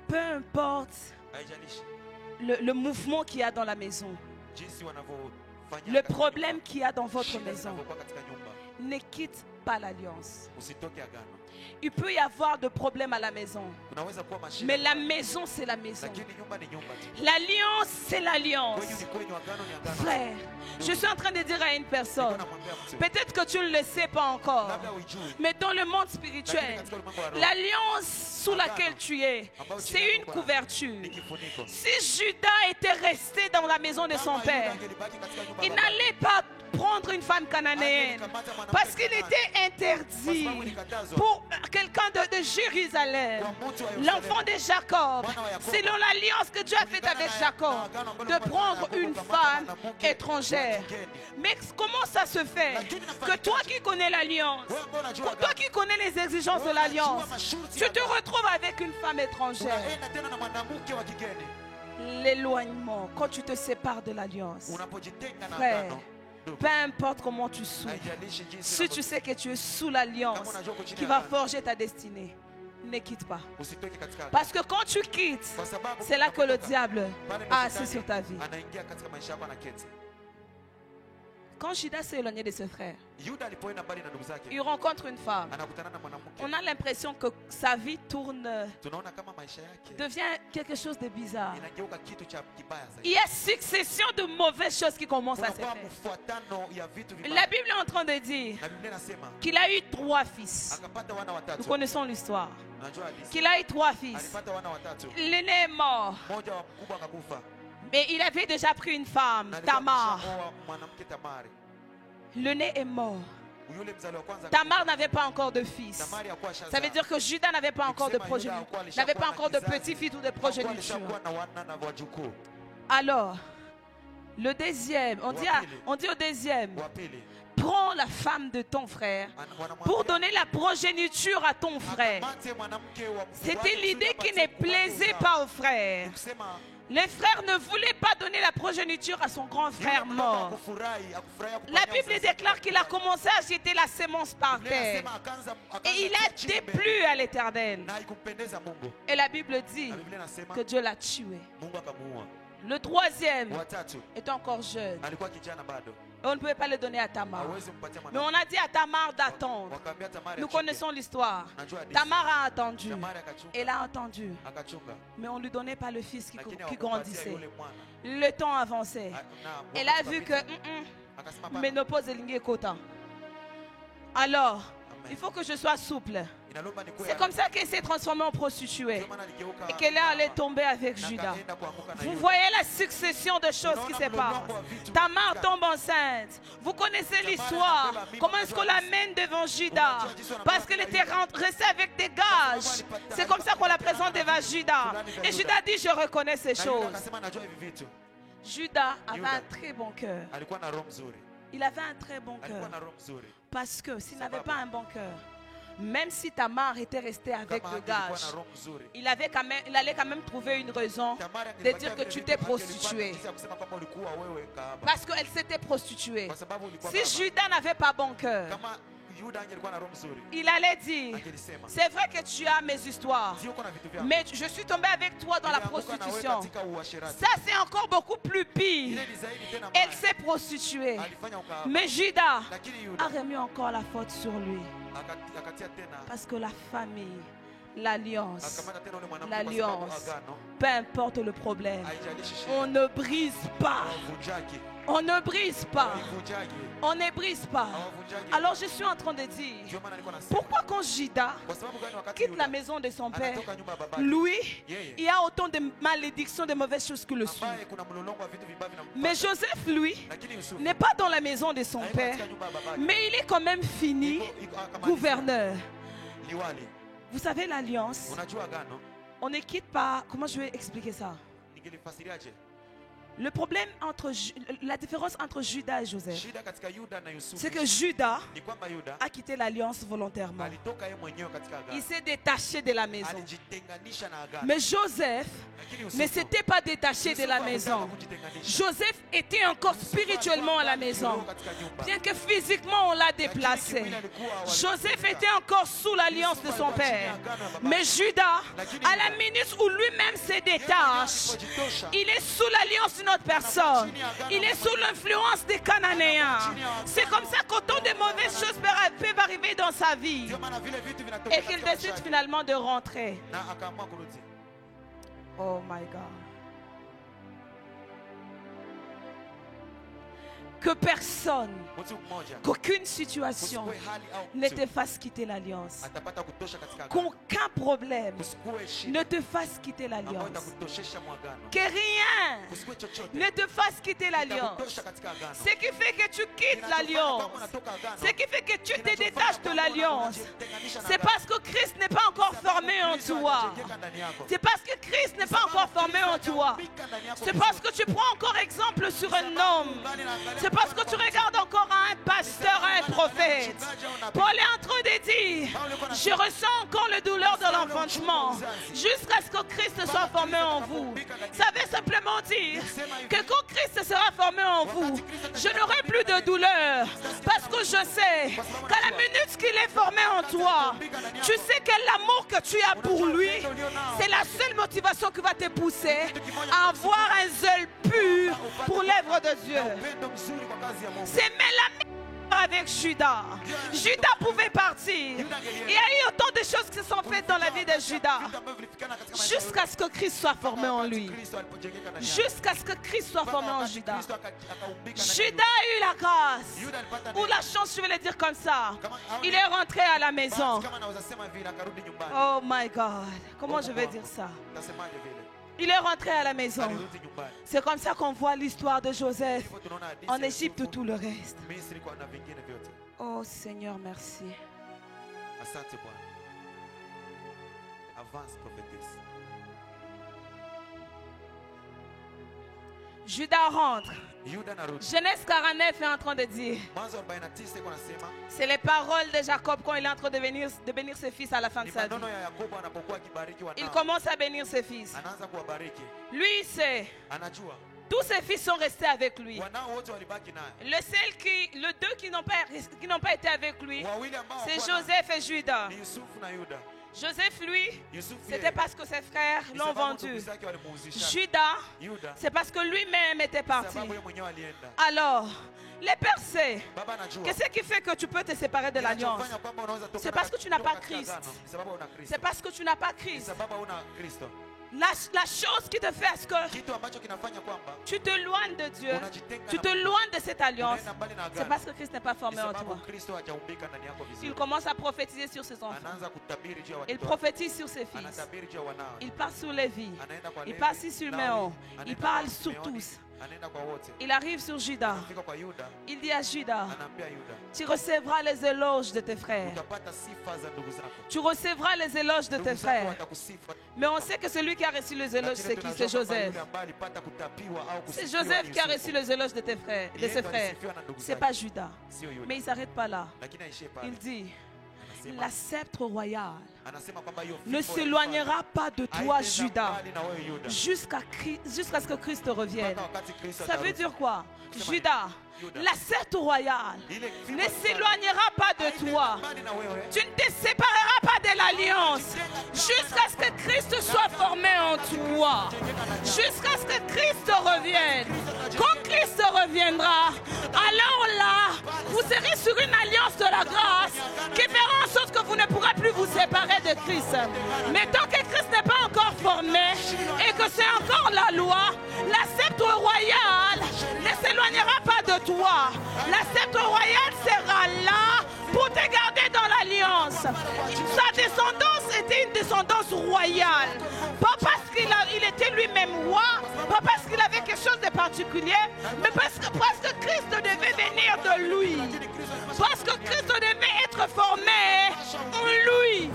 Peu importe le mouvement qu'il y a dans la maison, le problème qu'il y a dans votre maison, ne quitte pas l'alliance. Il peut y avoir de problèmes à la maison, mais la maison c'est la maison. L'alliance c'est l'alliance. Frère, je suis en train de dire à une personne, peut-être que tu ne le sais pas encore, mais dans le monde spirituel, l'alliance sous laquelle tu es, c'est une couverture. Si Judas était resté dans la maison de son père, il n'allait pas prendre une femme cananéenne parce qu'il était interdit pour quelqu'un de Jérusalem, l'enfant de Jacob, selon l'alliance que Dieu a faite avec Jacob, de prendre une femme étrangère. Mais comment ça se fait que toi qui connais l'alliance, toi qui connais les exigences de l'alliance, tu te retrouves avec une femme étrangère? L'éloignement, quand tu te sépares de l'alliance, frère, peu importe comment tu souffres, si tu sais que tu es sous l'alliance qui va forger ta destinée, ne quitte pas. Parce que quand tu quittes, c'est là que le diable a assis sur ta vie. Quand Judas s'est éloigné de ses frères, il rencontre une femme. On a l'impression que sa vie devient quelque chose de bizarre. Il y a succession de mauvaises choses qui commencent à se faire. La Bible est en train de dire qu'il a eu 3 fils. Nous connaissons l'histoire. Qu'il a eu 3 fils. L'aîné est mort. Mais il avait déjà pris une femme, Tamar. L'aîné est mort. Tamar n'avait pas encore de fils. Ça veut dire que Judas n'avait pas encore de progéniture, n'avait pas encore de petit-fils ou de progéniture. Alors, le deuxième, on dit au deuxième, prends la femme de ton frère pour donner la progéniture à ton frère. C'était l'idée qui ne plaisait pas au frère. Les frères ne voulaient pas donner la progéniture à son grand frère mort. La Bible déclare qu'il a commencé à jeter la sémence par terre. Et il a déplu à l'Éternel. Et la Bible dit que Dieu l'a tué. Le troisième est encore jeune. Et on ne pouvait pas le donner à Tamar. Mais on a dit à Tamar d'attendre. Nous connaissons l'histoire. Tamar a attendu. Elle a attendu. Mais on ne lui donnait pas le fils qui grandissait. Le temps avançait. Elle a vu que ménopause est kota. Alors, il faut que je sois souple. C'est comme ça qu'elle s'est transformée en prostituée et qu'elle est allée tomber avec Judas. Vous voyez la succession de choses qui se passent. Tamar tombe enceinte. Vous connaissez l'histoire. Comment est-ce qu'on l'amène devant Judas? Parce qu'elle était restée avec des gages. C'est comme ça qu'on la présente devant Judas. Et Judas dit, je reconnais ces choses. Judas avait un très bon cœur. Il avait un très bon cœur. Parce que s'il n'avait pas un bon cœur, même si Tamar était restée avec le gage, il allait quand même trouver une raison de dire que tu t'es prostituée. Parce qu'elle s'était prostituée. Si Judas n'avait pas bon cœur, il allait dire, c'est vrai que tu as mes histoires, mais je suis tombé avec toi dans la prostitution. Ça c'est encore beaucoup plus pire. Elle s'est prostituée. Mais Judas a remis encore la faute sur lui. Parce que la famille, l'alliance, peu importe le problème, on ne brise pas. On ne brise pas. On ne brise pas. Alors je suis en train de dire, pourquoi quand Judas quitte la maison de son père, lui, il y a autant de malédictions, de mauvaises choses que le suivent. Mais Joseph, lui, n'est pas dans la maison de son père, mais il est quand même fini gouverneur. Vous savez l'alliance, on ne quitte pas. Comment je vais expliquer ça? Le problème la différence entre Judas et Joseph, c'est que Judas a quitté l'alliance volontairement. Il s'est détaché de la maison. Mais Joseph ne s'était pas détaché de la maison. Joseph était encore spirituellement à la maison. Bien que physiquement on l'a déplacé. Joseph était encore sous l'alliance de son père. Mais Judas, à la minute où lui-même se détache, il est sous l'alliance d'une autre personne. Il est sous l'influence des Cananéens. C'est comme ça qu'autant de mauvaises choses peuvent arriver dans sa vie et qu'il décide finalement de rentrer. Oh my God. Que personne, qu'aucune situation ne te fasse quitter l'alliance. Qu'aucun problème ne te fasse quitter l'alliance. Que rien ne te fasse quitter l'alliance. Ce qui fait que tu quittes l'alliance, ce qui fait que tu te détaches de l'alliance, c'est parce que Christ n'est pas encore formé en toi. C'est parce que Christ n'est pas encore formé en toi. C'est parce que tu prends encore exemple sur un homme. C'est parce que tu regardes encore à un pasteur, à un prophète. Paul est en train de dire, je ressens encore la douleur de l'enfantement jusqu'à ce que Christ soit formé en vous. Ça veut simplement dire que quand Christ sera formé en vous, je n'aurai plus de douleur. Parce que je sais qu'à la minute qu'il est formé en toi, tu sais que l'amour que tu as pour lui, c'est la seule motivation qui va te pousser à avoir un zèle pur pour l'œuvre de Dieu. C'est même avec Judas. Judas pouvait partir. Il y a eu autant de choses qui se sont faites dans la vie de Judas jusqu'à ce que Christ soit formé en lui. Jusqu'à ce que Christ soit formé en Judas. Judas a eu la grâce ou la chance, je vais le dire comme ça. Il est rentré à la maison. Oh my God. Comment je vais dire ça? Il est rentré à la maison. C'est comme ça qu'on voit l'histoire de Joseph en Égypte et tout le reste. Oh Seigneur, merci. Judas rentre. Yuda anarudi. Genèse 49 est en train de dire, Mwanzo 49 iko nasema c'est les paroles de Jacob quand il est en train de bénir ses fils à la fin de ni sa vie. maneno ya Yakobo anapokuwa akibariki Il wanao. commence à bénir ses fils. Anaanza kuwabariki. Lui, il sait, Anajua tous ses fils sont restés avec lui. wanao wote walibaki naye. Le deux qui n'ont pas été avec lui, Wawili ambao c'est hawakuwa Joseph et Judas. naye ni Yusufu na Yuda. Joseph, lui, Yusufu c'était yeye, parce que ses frères ni l'ont sababu vendu. ndugu zake walimuuzisha. Judas, Yuda c'est parce que lui-même était parti. sababu yeye mwenyewe alienda. Alors, les pères savent Baba anajua. qu'est-ce qui fait que tu peux te séparer de l'alliance. Kinachofanya kwamba unaweza toka C'est parce que tu n'as toka pas katika Christ. agano, ni sababu hauna Kristo. C'est parce que tu n'as pas Ni Christ. sababu hauna Kristo. La chose qui te fait à ce que Kitu ambacho kinafanya kwamba tu te loignes de Dieu, unajitenga tu na te Mungu, loignes de cette alliance, unaenda mbali na c'est agano. parce que Christ n'est pas Ni formé en sababu toi. Kristo hajaumbika ndani yako vizuri. Il commence à prophétiser sur ses enfants. Anaanza kutabiri juu ya Il watoto. prophétise sur ses fils. Anatabiri juu ya wanao. Il parle sur les vies. Anaenda kwa Il Levi, parle sur Siméon. Lawi, Il anaenda parle kwa sur Simeoni, tous. anaenda kwa wote. Il arrive sur Judas. Anafika kwa Yuda, Il dit à Judas, anaambia Yuda, tu recevras les éloges de tes frères. utapata sifa za ndugu zako. Tu recevras les éloges de Ndugu tes zako frères. watakusifu. Mais on sait que celui qui a reçu les éloges, c'est qui? Lakini C'est tunajua kwamba Joseph. yule ambaye alipata kutapiwa au C'est kusifiwa Joseph ni qui a Yusufu. reçu les éloges de tes frères, de ses frères. C'est pas Judas. Sio Yuda. Mais il ne s'arrête pas là. Lakini aishie pale. Il dit, Anasema- la sceptre royale anasema kwamba hiyo ne fimbo ya s'éloignera pas de kifalme toi, haitaenda Judas, mbali na wewe Yuda. jusqu'à ce que Christ revienne. Mpaka wakati Kristo Ça veut atarudi. dire quoi? Kusema Judas, Judas. la sceptre royale Ile fimbo ne ya kifalme s'éloignera pas de haitaenda toi. mbali na wewe. Tu ne te sépareras pas de l'alliance jusqu'à ce que Christ soit formé en toi. Jusqu'à ce que Christ revienne. Quand Christ reviendra, alors là, vous serez sur une alliance de la grâce qui fera en sorte que vous ne pourrez plus vous séparer de Christ. Mais tant que Christ n'est pas encore formé et que c'est encore la loi, la sceptre royale ne s'éloignera pas de toi. La sceptre royale sera là pour te garder dans l'alliance. Sa descendance était une descendance royale. Pas parce qu'il était lui-même roi, pas parce qu'il avait quelque chose de particulier, mais parce que Christ devait venir de lui. Parce que Christ devait être formé en lui.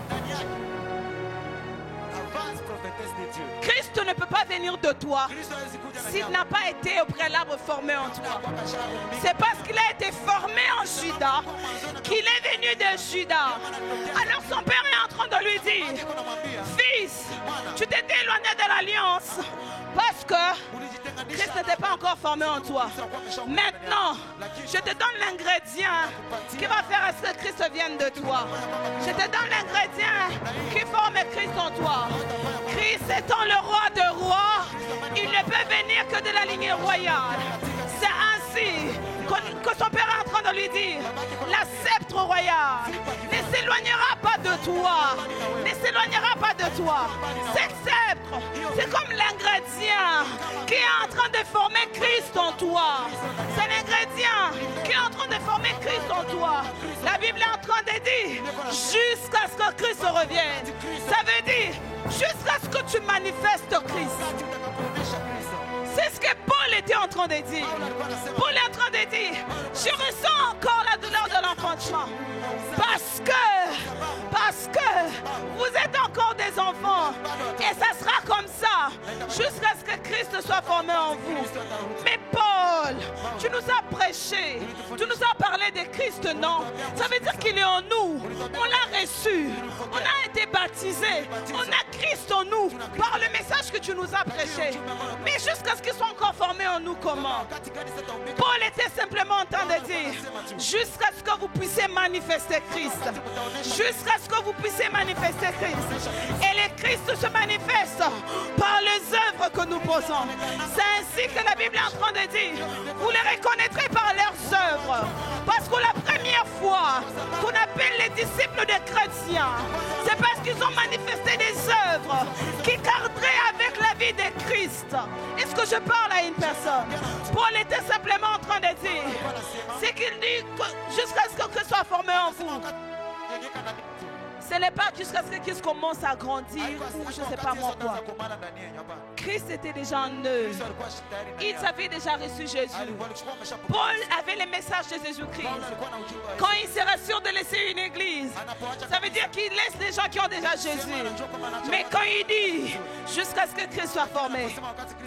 Avance, prophétesse de Dieu. Christ ne peut pas venir de toi Kristo hawezi kuja ndani s'il yako. n'a pas été au préalable formé en toi. C'est parce qu'il a été formé en Judas qu'il est venu de Judas. Alors son père est en train de lui dire, fils, tu t'étais éloigné de l'alliance parce que Christ n'était pas encore formé en toi. Maintenant, je te donne l'ingrédient qui va faire à ce que Christ vienne de toi. Je te donne l'ingrédient qui forme Christ en toi. Christ étant le roi de rois, il ne peut venir que de la lignée royale. C'est ainsi que son père est en train de lui dire, la sceptre royale ne s'éloignera pas de toi. Ne s'éloignera pas de toi. Cette sceptre, c'est comme l'ingrédient qui est en train de former Christ en toi. C'est l'ingrédient qui est en train de former Christ en toi. La Bible est en train de dire, jusqu'à ce que Christ revienne. Ça veut dire, jusqu'à ce que tu manifestes Christ. C'est ce que Paul était en train de dire. Paul est en train de dire, je ressens encore la douleur de l'enfantement. Parce que vous êtes encore des enfants. Et ça sera comme ça jusqu'à ce que Christ soit formé en vous. Mais Paul, tu nous as prêché, tu nous as parlé de Christ, non? Ça veut dire qu'il est en nous. On l'a reçu. On a été baptisé. On a Christ en nous par le message que tu nous as prêché. Mais jusqu'à ce qu'il soit encore formé en nous, comment? Paul était simplement en train de dire, jusqu'à ce que vous puissiez manifester Christ. Jusqu'à ce que vous puissiez manifester Christ. Et le Christ se manifeste par les œuvres que nous posons. C'est ainsi que la Bible est en train de dire, vous les reconnaîtrez par leurs œuvres. Parce que la première fois qu'on appelle les disciples des chrétiens, c'est parce qu'ils ont manifesté des œuvres qui cadreraient avec la vie de Christ. Est-ce que je parle à une personne? Paul était simplement en train de dire, c'est qu'il dit que jusqu'à ce que Christ soit formé en vous. Ce n'est pas jusqu'à ce que Christ commence à grandir ou je ne sais pas moi quoi. Christ était déjà en eux. Ils avaient déjà reçu Jésus. Paul avait le message de Jésus-Christ. Quand il sera sûr de laisser une église, ça veut dire qu'il laisse les gens qui ont déjà Jésus. Mais quand il dit jusqu'à ce que Christ soit formé,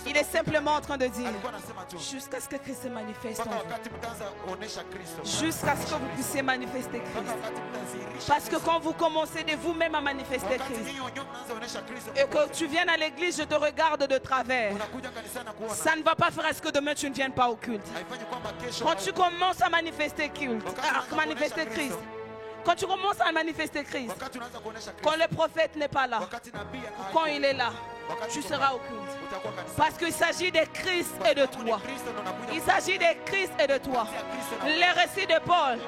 Il est simplement en train de dire, alikuwa anasema tu jusqu'à ce que Christ se manifeste mpaka en vous. wakati mtaanza kuonesha Kristo, Jusqu'à ce que vous puissiez manifester mpaka Christ. wakati mtazihirisha Parce que Kristo. quand vous commencez de vous-même à manifester Wakati Christ, nyinyi wenyewe mnaanza kuonesha Kristo, et que tu viennes à l'église, je te regarde de travers, unakuja kanisani na kuona ça ne va pas faire à ce que demain tu ne viennes pas au culte. haifanyi kwamba kesho Quand tu commences à manifester culte, à manifester Christ, quand tu commences à manifester Christ, wakati unaanza kuonesha quand Kristo, le prophète n'est pas là, wakati nabii quand il est là, tu seras au culte. utakuwa kanisani. Parce qu'il s'agit de Christ et de toi. Kristo ndo unakuja Il s'agit de Christ et de toi. Les récits de Paul.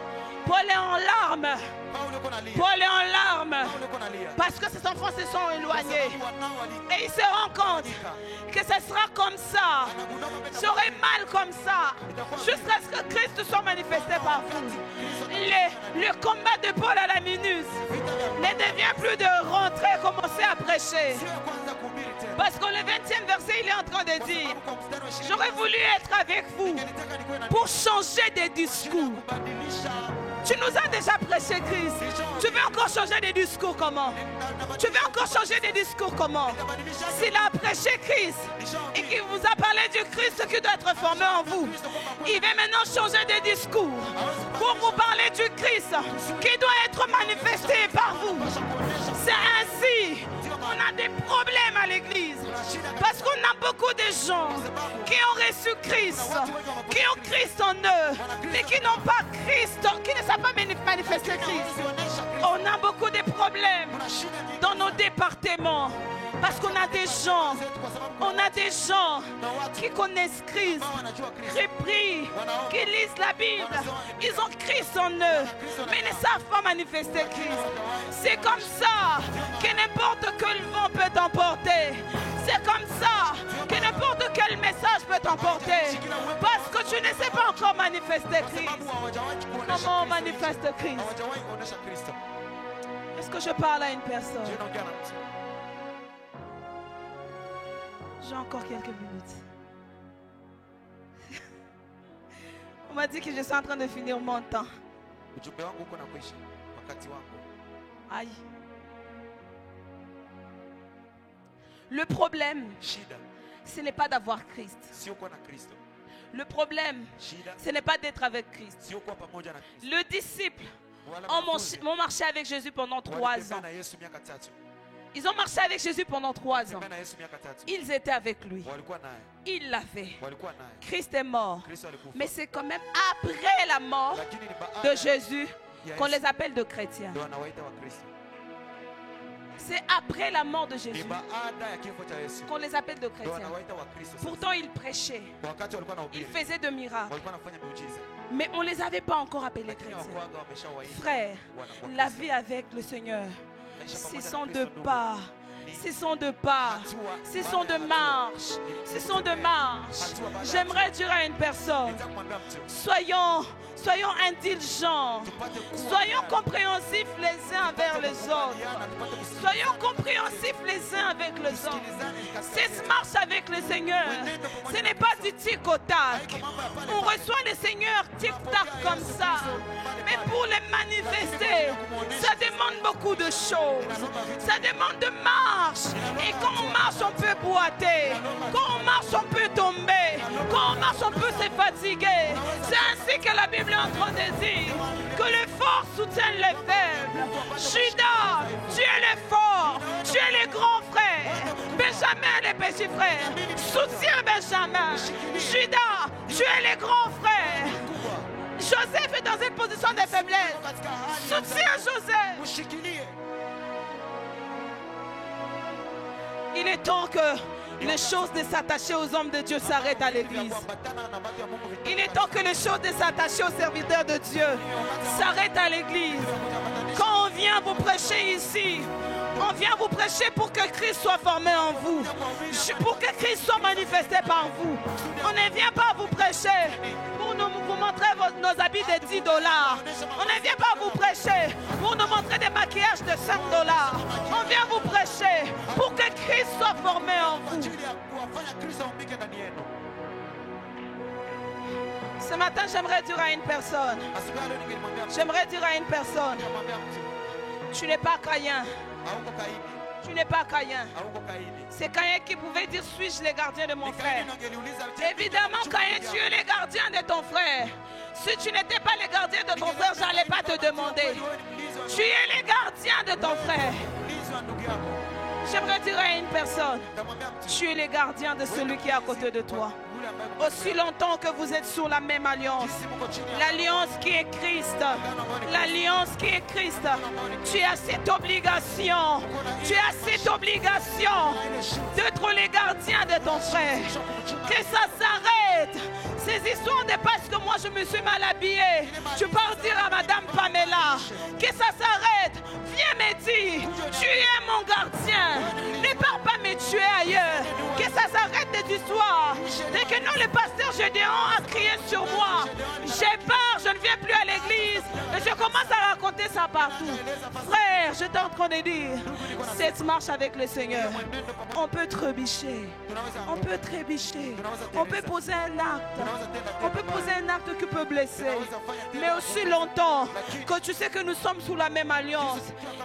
Paul est en larmes. Paulo uko nalia. Paul est en larmes. Paulo uko nalia. Parce que ses enfants se sont éloignés. Sababu wanao wali- Et il se rend compte que ce sera comme ça. J'aurai mal comme ça. Jusqu'à ce que Christ soit manifesté par vous. Le combat de Paul à la minute ne devient plus de rentrer, commencer à prêcher. Sio ya kwanza kuhubiri tena. Parce que le 20e verset, il est en train de dire, Kwa mstari wa 20, j'aurais voulu être avec vous nilitaka nikuwe na pour changer de discours. kubadilisha. Tu nous as déjà prêché Christ. Tu veux encore changer de discours comment? Tu veux encore changer de discours comment? S'il a prêché Christ et qu'il vous a parlé du Christ qui doit être formé en vous, il va maintenant changer de discours pour vous parler du Christ qui doit être manifesté par vous. C'est ainsi qu'on a des problèmes à l'église. Parce qu'on a beaucoup de gens qui ont reçu Christ, qui ont Christ en eux, mais qui n'ont pas Christ, qui ne savent pas manifester Christ. On a beaucoup de problèmes dans nos départements. Parce qu'on a des gens, qui connaissent Christ, qui prient, qui lisent la Bible. Ils ont Christ en eux, mais ne savent pas manifester Christ. C'est comme ça que n'importe quel vent peut t'emporter. C'est comme ça que n'importe quel message peut t'emporter. Parce que tu ne sais pas encore manifester Christ. Sababu hawajawahi kuonesha Comment on Kristo. manifeste Christ? Hawajawahi kuonesha Kristo. Est-ce que je parle à une personne? Je naongea na mtu. J'ai encore quelques minutes. On m'a dit que je suis en train de finir mon temps. Ujumbe wangu uko na kuisha. Wakati wangu. Aïe. Le problème, Shida ce n'est pas d'avoir Christ. sio kuwa na Kristo. Le problème, Shida ce n'est pas d'être avec Christ. sio kuwa pamoja na Kristo. Le disciple Wala ont wanafunzi marché avec Jésus pendant 3 walitembea ans. na Yesu miaka 3. Ils ont marché avec Jésus pendant 3 ans. Walitembea na Yesu miaka 3. Ils étaient avec lui. Walikuwa naye. Ils l'avaient. Walikuwa naye. Christ est mort. Kristo alikufa. Mais c'est quand même après la mort Lakini ni de baada Jésus ya qu'on Yesu les appelle de chrétiens. ndio wanawaita wa Kristo. C'est après la mort de Ni Jésus baada ya kifo cha Yesu qu'on les appelle de ndio chrétiens. wanawaita wa Kristo. Pourtant, ils prêchaient, Wakati walikuwa na ils ubiri faisaient de miracles, walikuwa wanafanya miujiza. mais on ne les avait pas encore appelés Lakini chrétiens. wakuaga wameshawaita Frères, wana- la Wakristo. vie avec le Seigneur, Maisha ce pamoja na sont Kristo de ndugu, pas, ce sont de pas, ce sont de marches, ce sont de marches. J'aimerais dire à une personne, nitamwambia mtu soyons indulgents, tupate kuwa soyons compréhensifs les uns envers les autres. kukubaliana, tupate kusikilizana. Soyons compréhensifs les uns avec les autres. Cette marche avec le Seigneur, ce n'est pas du tic au tac. On reçoit le Seigneur tic-tac comme ça. Mais pour les manifester, ça demande beaucoup de choses. Ça demande de marche. Et quand on marche, on peut boiter. Quand on marche, on peut tomber. Quand on marche, on peut se fatiguer. C'est ainsi que la Bible est en train de dire que les forts soutiennent les faibles. Judas, tu es le fort, tu es le grand frère. Benjamin, le petit frère, soutiens Benjamin. Judas, tu es le grand frère. Joseph est dans une position de faiblesse. Soutiens Joseph. Mshikilie. Il est temps que les choses de s'attacher aux hommes de Dieu s'arrêtent à l'église. Kuambatana na watu wa Mungu vitendo. Il est temps que les choses de s'attacher aux serviteurs de Dieu s'arrêtent à l'église. Quand on vient vous prêcher ici, on vient vous prêcher pour que Christ soit formé en vous, pour que Christ soit manifesté par vous. On ne vient pas vous prêcher pour vous montrer nos habits de 10 $. On ne vient pas vous prêcher pour nous montrer des maquillages de 5 $. On vient vous prêcher pour que Christ soit formé en vous. Ajili ya kuwafanya Kristo aumbike ndani yenu. Ce matin, j'aimerais dire à une personne, Asubuhi ya leo ningemwambia mtu, j'aimerais dire à une personne, ningemwambia mtu, tu n'es pas Caïn, hauko Kaini. Tu n'es pas Caïn. hauko Kaini. C'est Caïn qui pouvait dire suis-je le gardien de mon Ni frère. Kaini angeliuliza, je Évidemment, Caïn, tu es le gardien de ton frère. Si tu n'étais pas le gardien de ton frère, je n'allais pas te demander. Tu es le gardien de ton frère. mlinzi wa ndugu yako. J'aimerais dire à une personne, Nitamwambia mtu tu es le gardien de celui qui est à côté de toi. yule ambaye mko Aussi longtemps que vous êtes sur la même alliance, jinsi mko chini ya l'alliance qui est Christ, l'alliance qui est Christ, tu as cette obligation, d'être le gardien de ton frère. Que ça s'arrête. Ces histoires de parce que moi je me suis mal habillée. Tu peux dire à Madame Pamela que ça s'arrête. Viens me dire, tu es mon gardien. Ne pars pas me tuer ailleurs. Que ça s'arrête des histoires. Dès que non, le pasteur Gédéon a crié sur moi. J'ai peur, je ne viens plus à l'église. Et je commence à raconter ça partout. Frère, j'étais en train de dire, cette marche avec le Seigneur, on peut trébucher. On peut trébucher. On peut poser un acte. On peut poser un acte qui peut blesser. Mais aussi longtemps que tu sais que nous sommes sous la même alliance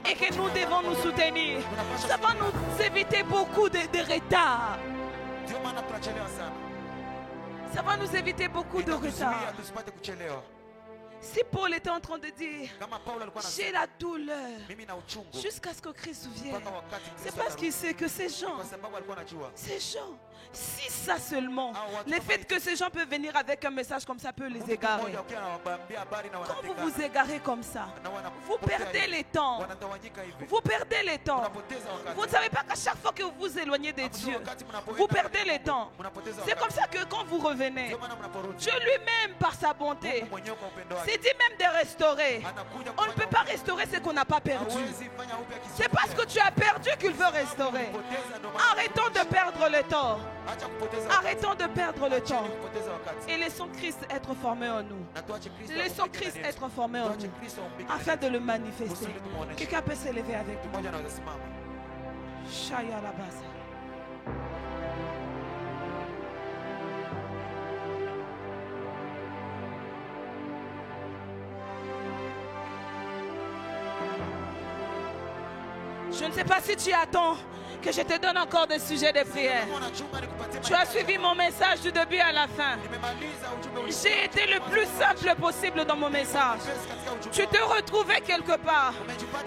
et que nous devons nous soutenir, ça va nous éviter beaucoup de retard. ndio maana tunachelewa sana. Ça va nous éviter beaucoup de Itakuzuia retard. tusipate kuchelewa. Si Paul était en train de dire, Kama Paulo alikuwa j'ai anasema la douleur mimi na uchungu jusqu'à ce que Christ vienne, mpaka wakati c'est Kristo parce atarudi. qu'il sait que ces gens, Kwa sababu alikuwa anajua si ça seulement, le fait que ces gens peuvent venir avec un message comme ça peut les mtu égarer. mmoja ukiwa anawaambia habari na Quand vous wanatengana, vous égarez comme ça, na vous wanapotea perdez hivi, les temps. wanatawanyika hivi. Vous perdez le temps. Unapoteza wakati. Vous ne savez pas qu'à chaque fois que vous vous éloignez de Dieu, Wakati mnapoenda vous kwa perdez le Mungu, temps. mnapoteza C'est wakati. comme ça que quand vous revenez, Ndio maana mnaporudi, Dieu lui-même, par sa bonté, Mungu mwenyewe kwa upendo wake, s'est dit même de restaurer. anakuja On ne peut pas restaurer ce qu'on n'a pas perdu. hawezi fanya upya kitu. C'est parce que tu as perdu qu'il veut restaurer. Kupoteza ndio maana Arrêtons de perdre le temps. acha kupoteza. Arrêtons de perdre le temps. Kupoteza wakati. Et laissons Christ être formé en nous. Na tuache Kristo Laissons aumbike Christ ndani yetu. être formé en Tuache nous Kristo aumbike afin ndani de yetu. le manifester. Quelqu'un peut s'élever avec Mtu moi. mmoja anaweza simama. Shaya la base. Je ne sais pas si tu attends que je te donne encore des sujets de prière. Kama unachunga nikupatie Tu as suivi mon message du début à la fin. nimemaliza ujumbe ule. J'ai été le plus simple possible dans mon message. Katika ujumbe Tu te retrouvais quelque part.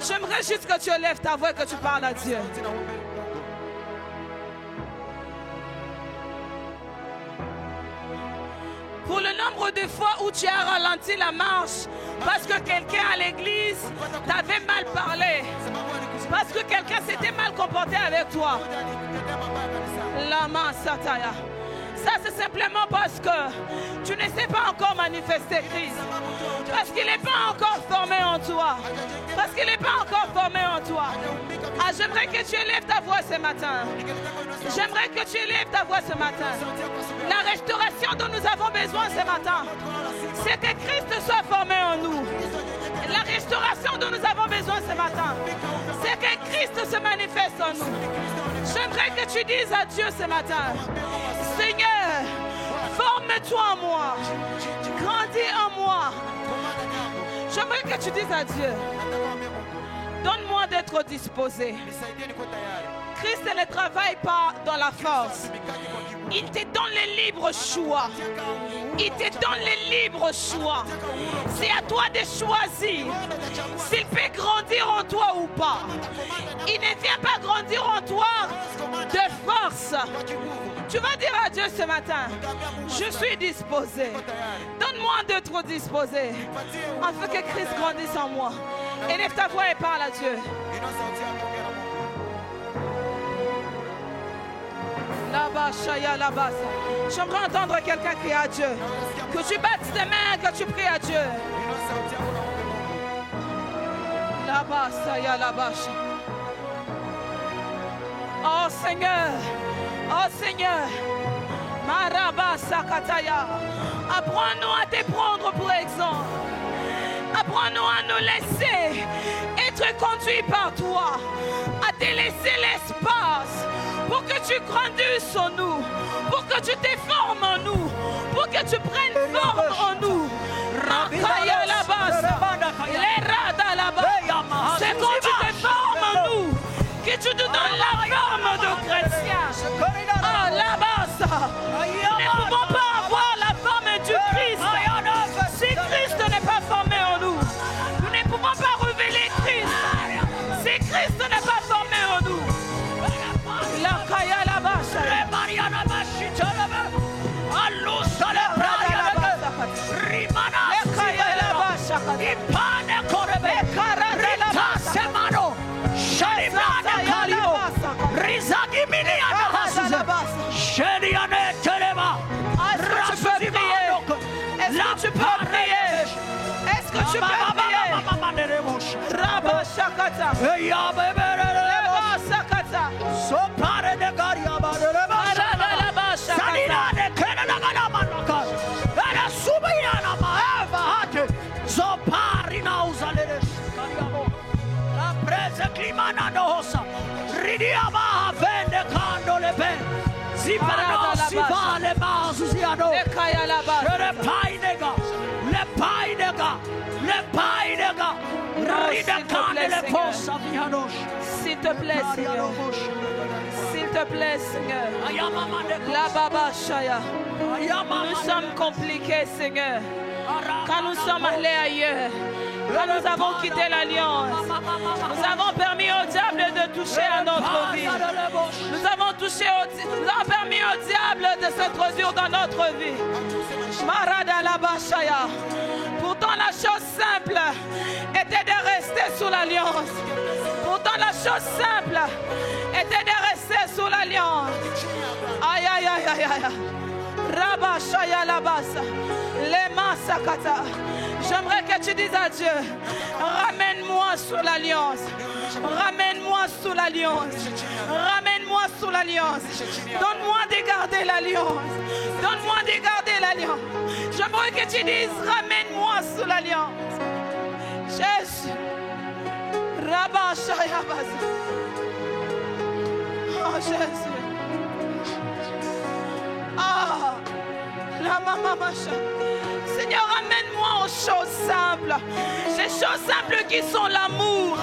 J'aimerais juste que tu élèves ta voix et que tu parles à Dieu. tena uombe Mungu. Pour le nombre de fois où tu as ralenti la marche parce que quelqu'un à l'église t'avait mal parlé, Sababu alikusikia parce que quelqu'un s'était mal comporté avec toi. alikutendea mabaya kanisani. Lama Sataya. Ça c'est simplement parce que tu ne sais pas encore manifester Christ. Parce qu'il n'est pas encore formé en toi. Parce qu'il n'est pas encore formé en toi. Ah, j'aimerais que tu élèves ta voix ce matin. J'aimerais que tu élèves ta voix ce matin. La restauration dont nous avons besoin ce matin, c'est que Christ soit formé en nous. La restauration dont nous avons besoin ce matin, c'est que Christ se manifeste en nous. J'aimerais que tu dises à Dieu ce matin, Seigneur, forme-toi en moi, grandis en moi. J'aimerais que tu dises à Dieu, donne-moi d'être disposé. Nisaidie niko tayari. Christ ne travaille pas dans la force. Simikaje kwa kiburi. Il te donne le libre choix. Il te donne le libre choix. C'est à toi de choisir s'il peut grandir en toi ou pas. Il ne vient pas grandir en toi de force. Tu vas dire à Dieu ce matin, je suis disposé. Donne-moi d'être disposé afin que Christ grandisse en moi. Élève ta voix et parle à Dieu. Inua sauti yako, ongea na Mungu. Là-bas, Shaya, là-bas. J'aimerais entendre quelqu'un crier à Dieu. Que tu battes tes mains, que tu pries à Dieu. Inua sauti yako na uombe Mungu. Là-bas, Shaya, là-bas. Oh Seigneur, oh Seigneur. Maraba Sakataya. Apprends-nous à te prendre pour exemple. Apprends-nous à nous laisser être conduits par toi. À te laisser l'espace pour que tu grandisses en nous. Pour que tu te formes en nous. Pour que tu prennes forme en nous. Rakaya là-bas. Les rada là-bas. C'est quand tu te formes en nous que tu te donnes Christ n'est pas formé en nous. La kaya la basha. Est-ce que tu peux prier? Est-ce que tu peux prier? Rabba Shakata. Leba Sakata. Sopare de Garia Baraba. Leba Shakata. Era subiana maeva hate. Zoparina uzalere Shikariamo. La presa climana nosa. Ridiaba vende cando le ben. Zipano si vale mazuziano. Le painega. Le painega. Le painega. S'il te plaît, Seigneur. S'il te plaît, Seigneur. La Baba Shaya. Nous sommes compliqués, Seigneur. Quand nous sommes allés ailleurs, quand nous avons quitté l'alliance, nous avons permis au diable de toucher à notre vie. Nous avons permis au diable de s'introduire dans notre vie. Marada la Bashaya. Pourtant, la chose simple était de rester sous l'alliance. Pourtant, la chose simple était de rester sous l'alliance. Aïe, aïe, aïe, aïe, aïe. Rabba Shaya Labasa. Lema Sakata. J'aimerais que tu dises à Dieu, ramène-moi sous l'alliance. Ramène-moi sous l'alliance. Ramène-moi sous l'alliance. Donne-moi de garder l'alliance. Donne-moi de garder l'alliance. J'aimerais que tu dises, ramène-moi sous l'alliance. Jésus. Rabba Shaya Labasa. Oh Jésus. Ah, la maman machin. Seigneur, ramène-moi aux choses simples. Les choses simples qui sont l'amour.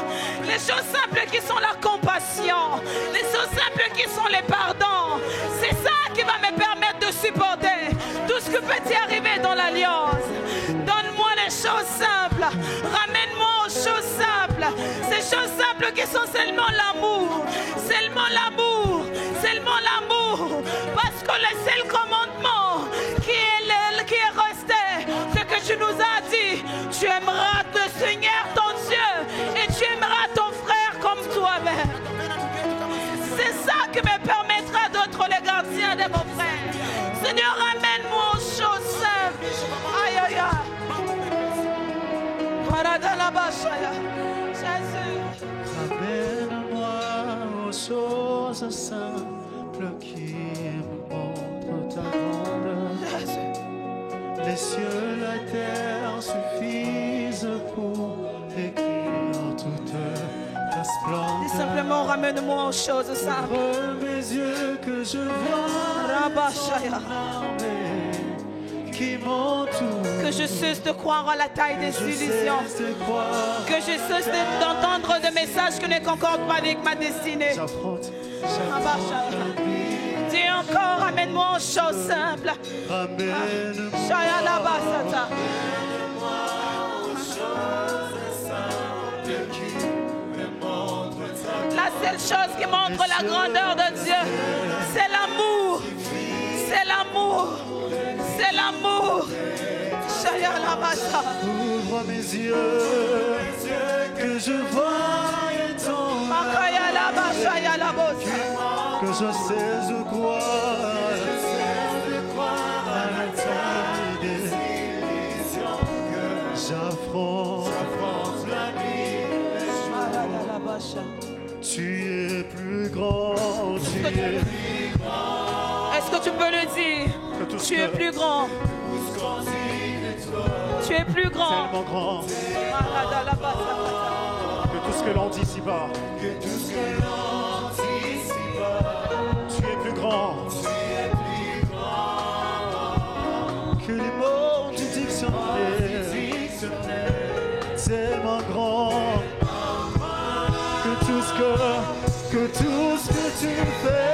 Les choses simples qui sont la compassion. Les choses simples qui sont les pardons. C'est ça qui va me permettre de supporter tout ce que peut y arriver dans l'alliance. Donne-moi les choses simples. Ramène-moi aux choses simples. Ces choses simples qui sont seulement l'amour. Seulement l'amour. Seulement l'amour. Parce que le seul commandement qui est resté, c'est que tu nous as dit, tu aimeras le Seigneur ton Dieu et tu aimeras ton frère comme toi-même. C'est ça qui me permettra d'être le gardien de mon frère. Seigneur, ramène-moi aux choses simples. Aïe, aïe, aïe. Ramène-moi aux choses simples qui montrent ta grandeur. Les cieux, la terre suffisent pour décrire toute ta splendeur. Dis simplement, ramène-moi aux choses simples. Ouvre mes yeux que je vois Rabashaya. qui m'entoure. Que je cesse de croire à la taille des illusions. Que je cesse d'entendre des messages qui ne concordent pas avec ma destinée. Dis encore, ramène-moi aux choses simples. Shaya la basata. La seule chose qui montre la grandeur de Dieu, c'est l'amour. C'est l'amour. C'est l'amour. Shaya la basata. Ouvre mes yeux que je vois ton que je sais de croire à la taille des illusions que j'affronte la vie. Tu es plus grand, tu es plus grand. Est-ce que tu peux le dire? Tu es plus grand. Tu es plus grand. Tellement grand. Que tout ce que l'on dit ici-bas. Tu es plus grand. Que les mots du dictionnaire. Tellement grand. Que tout ce que tu fais.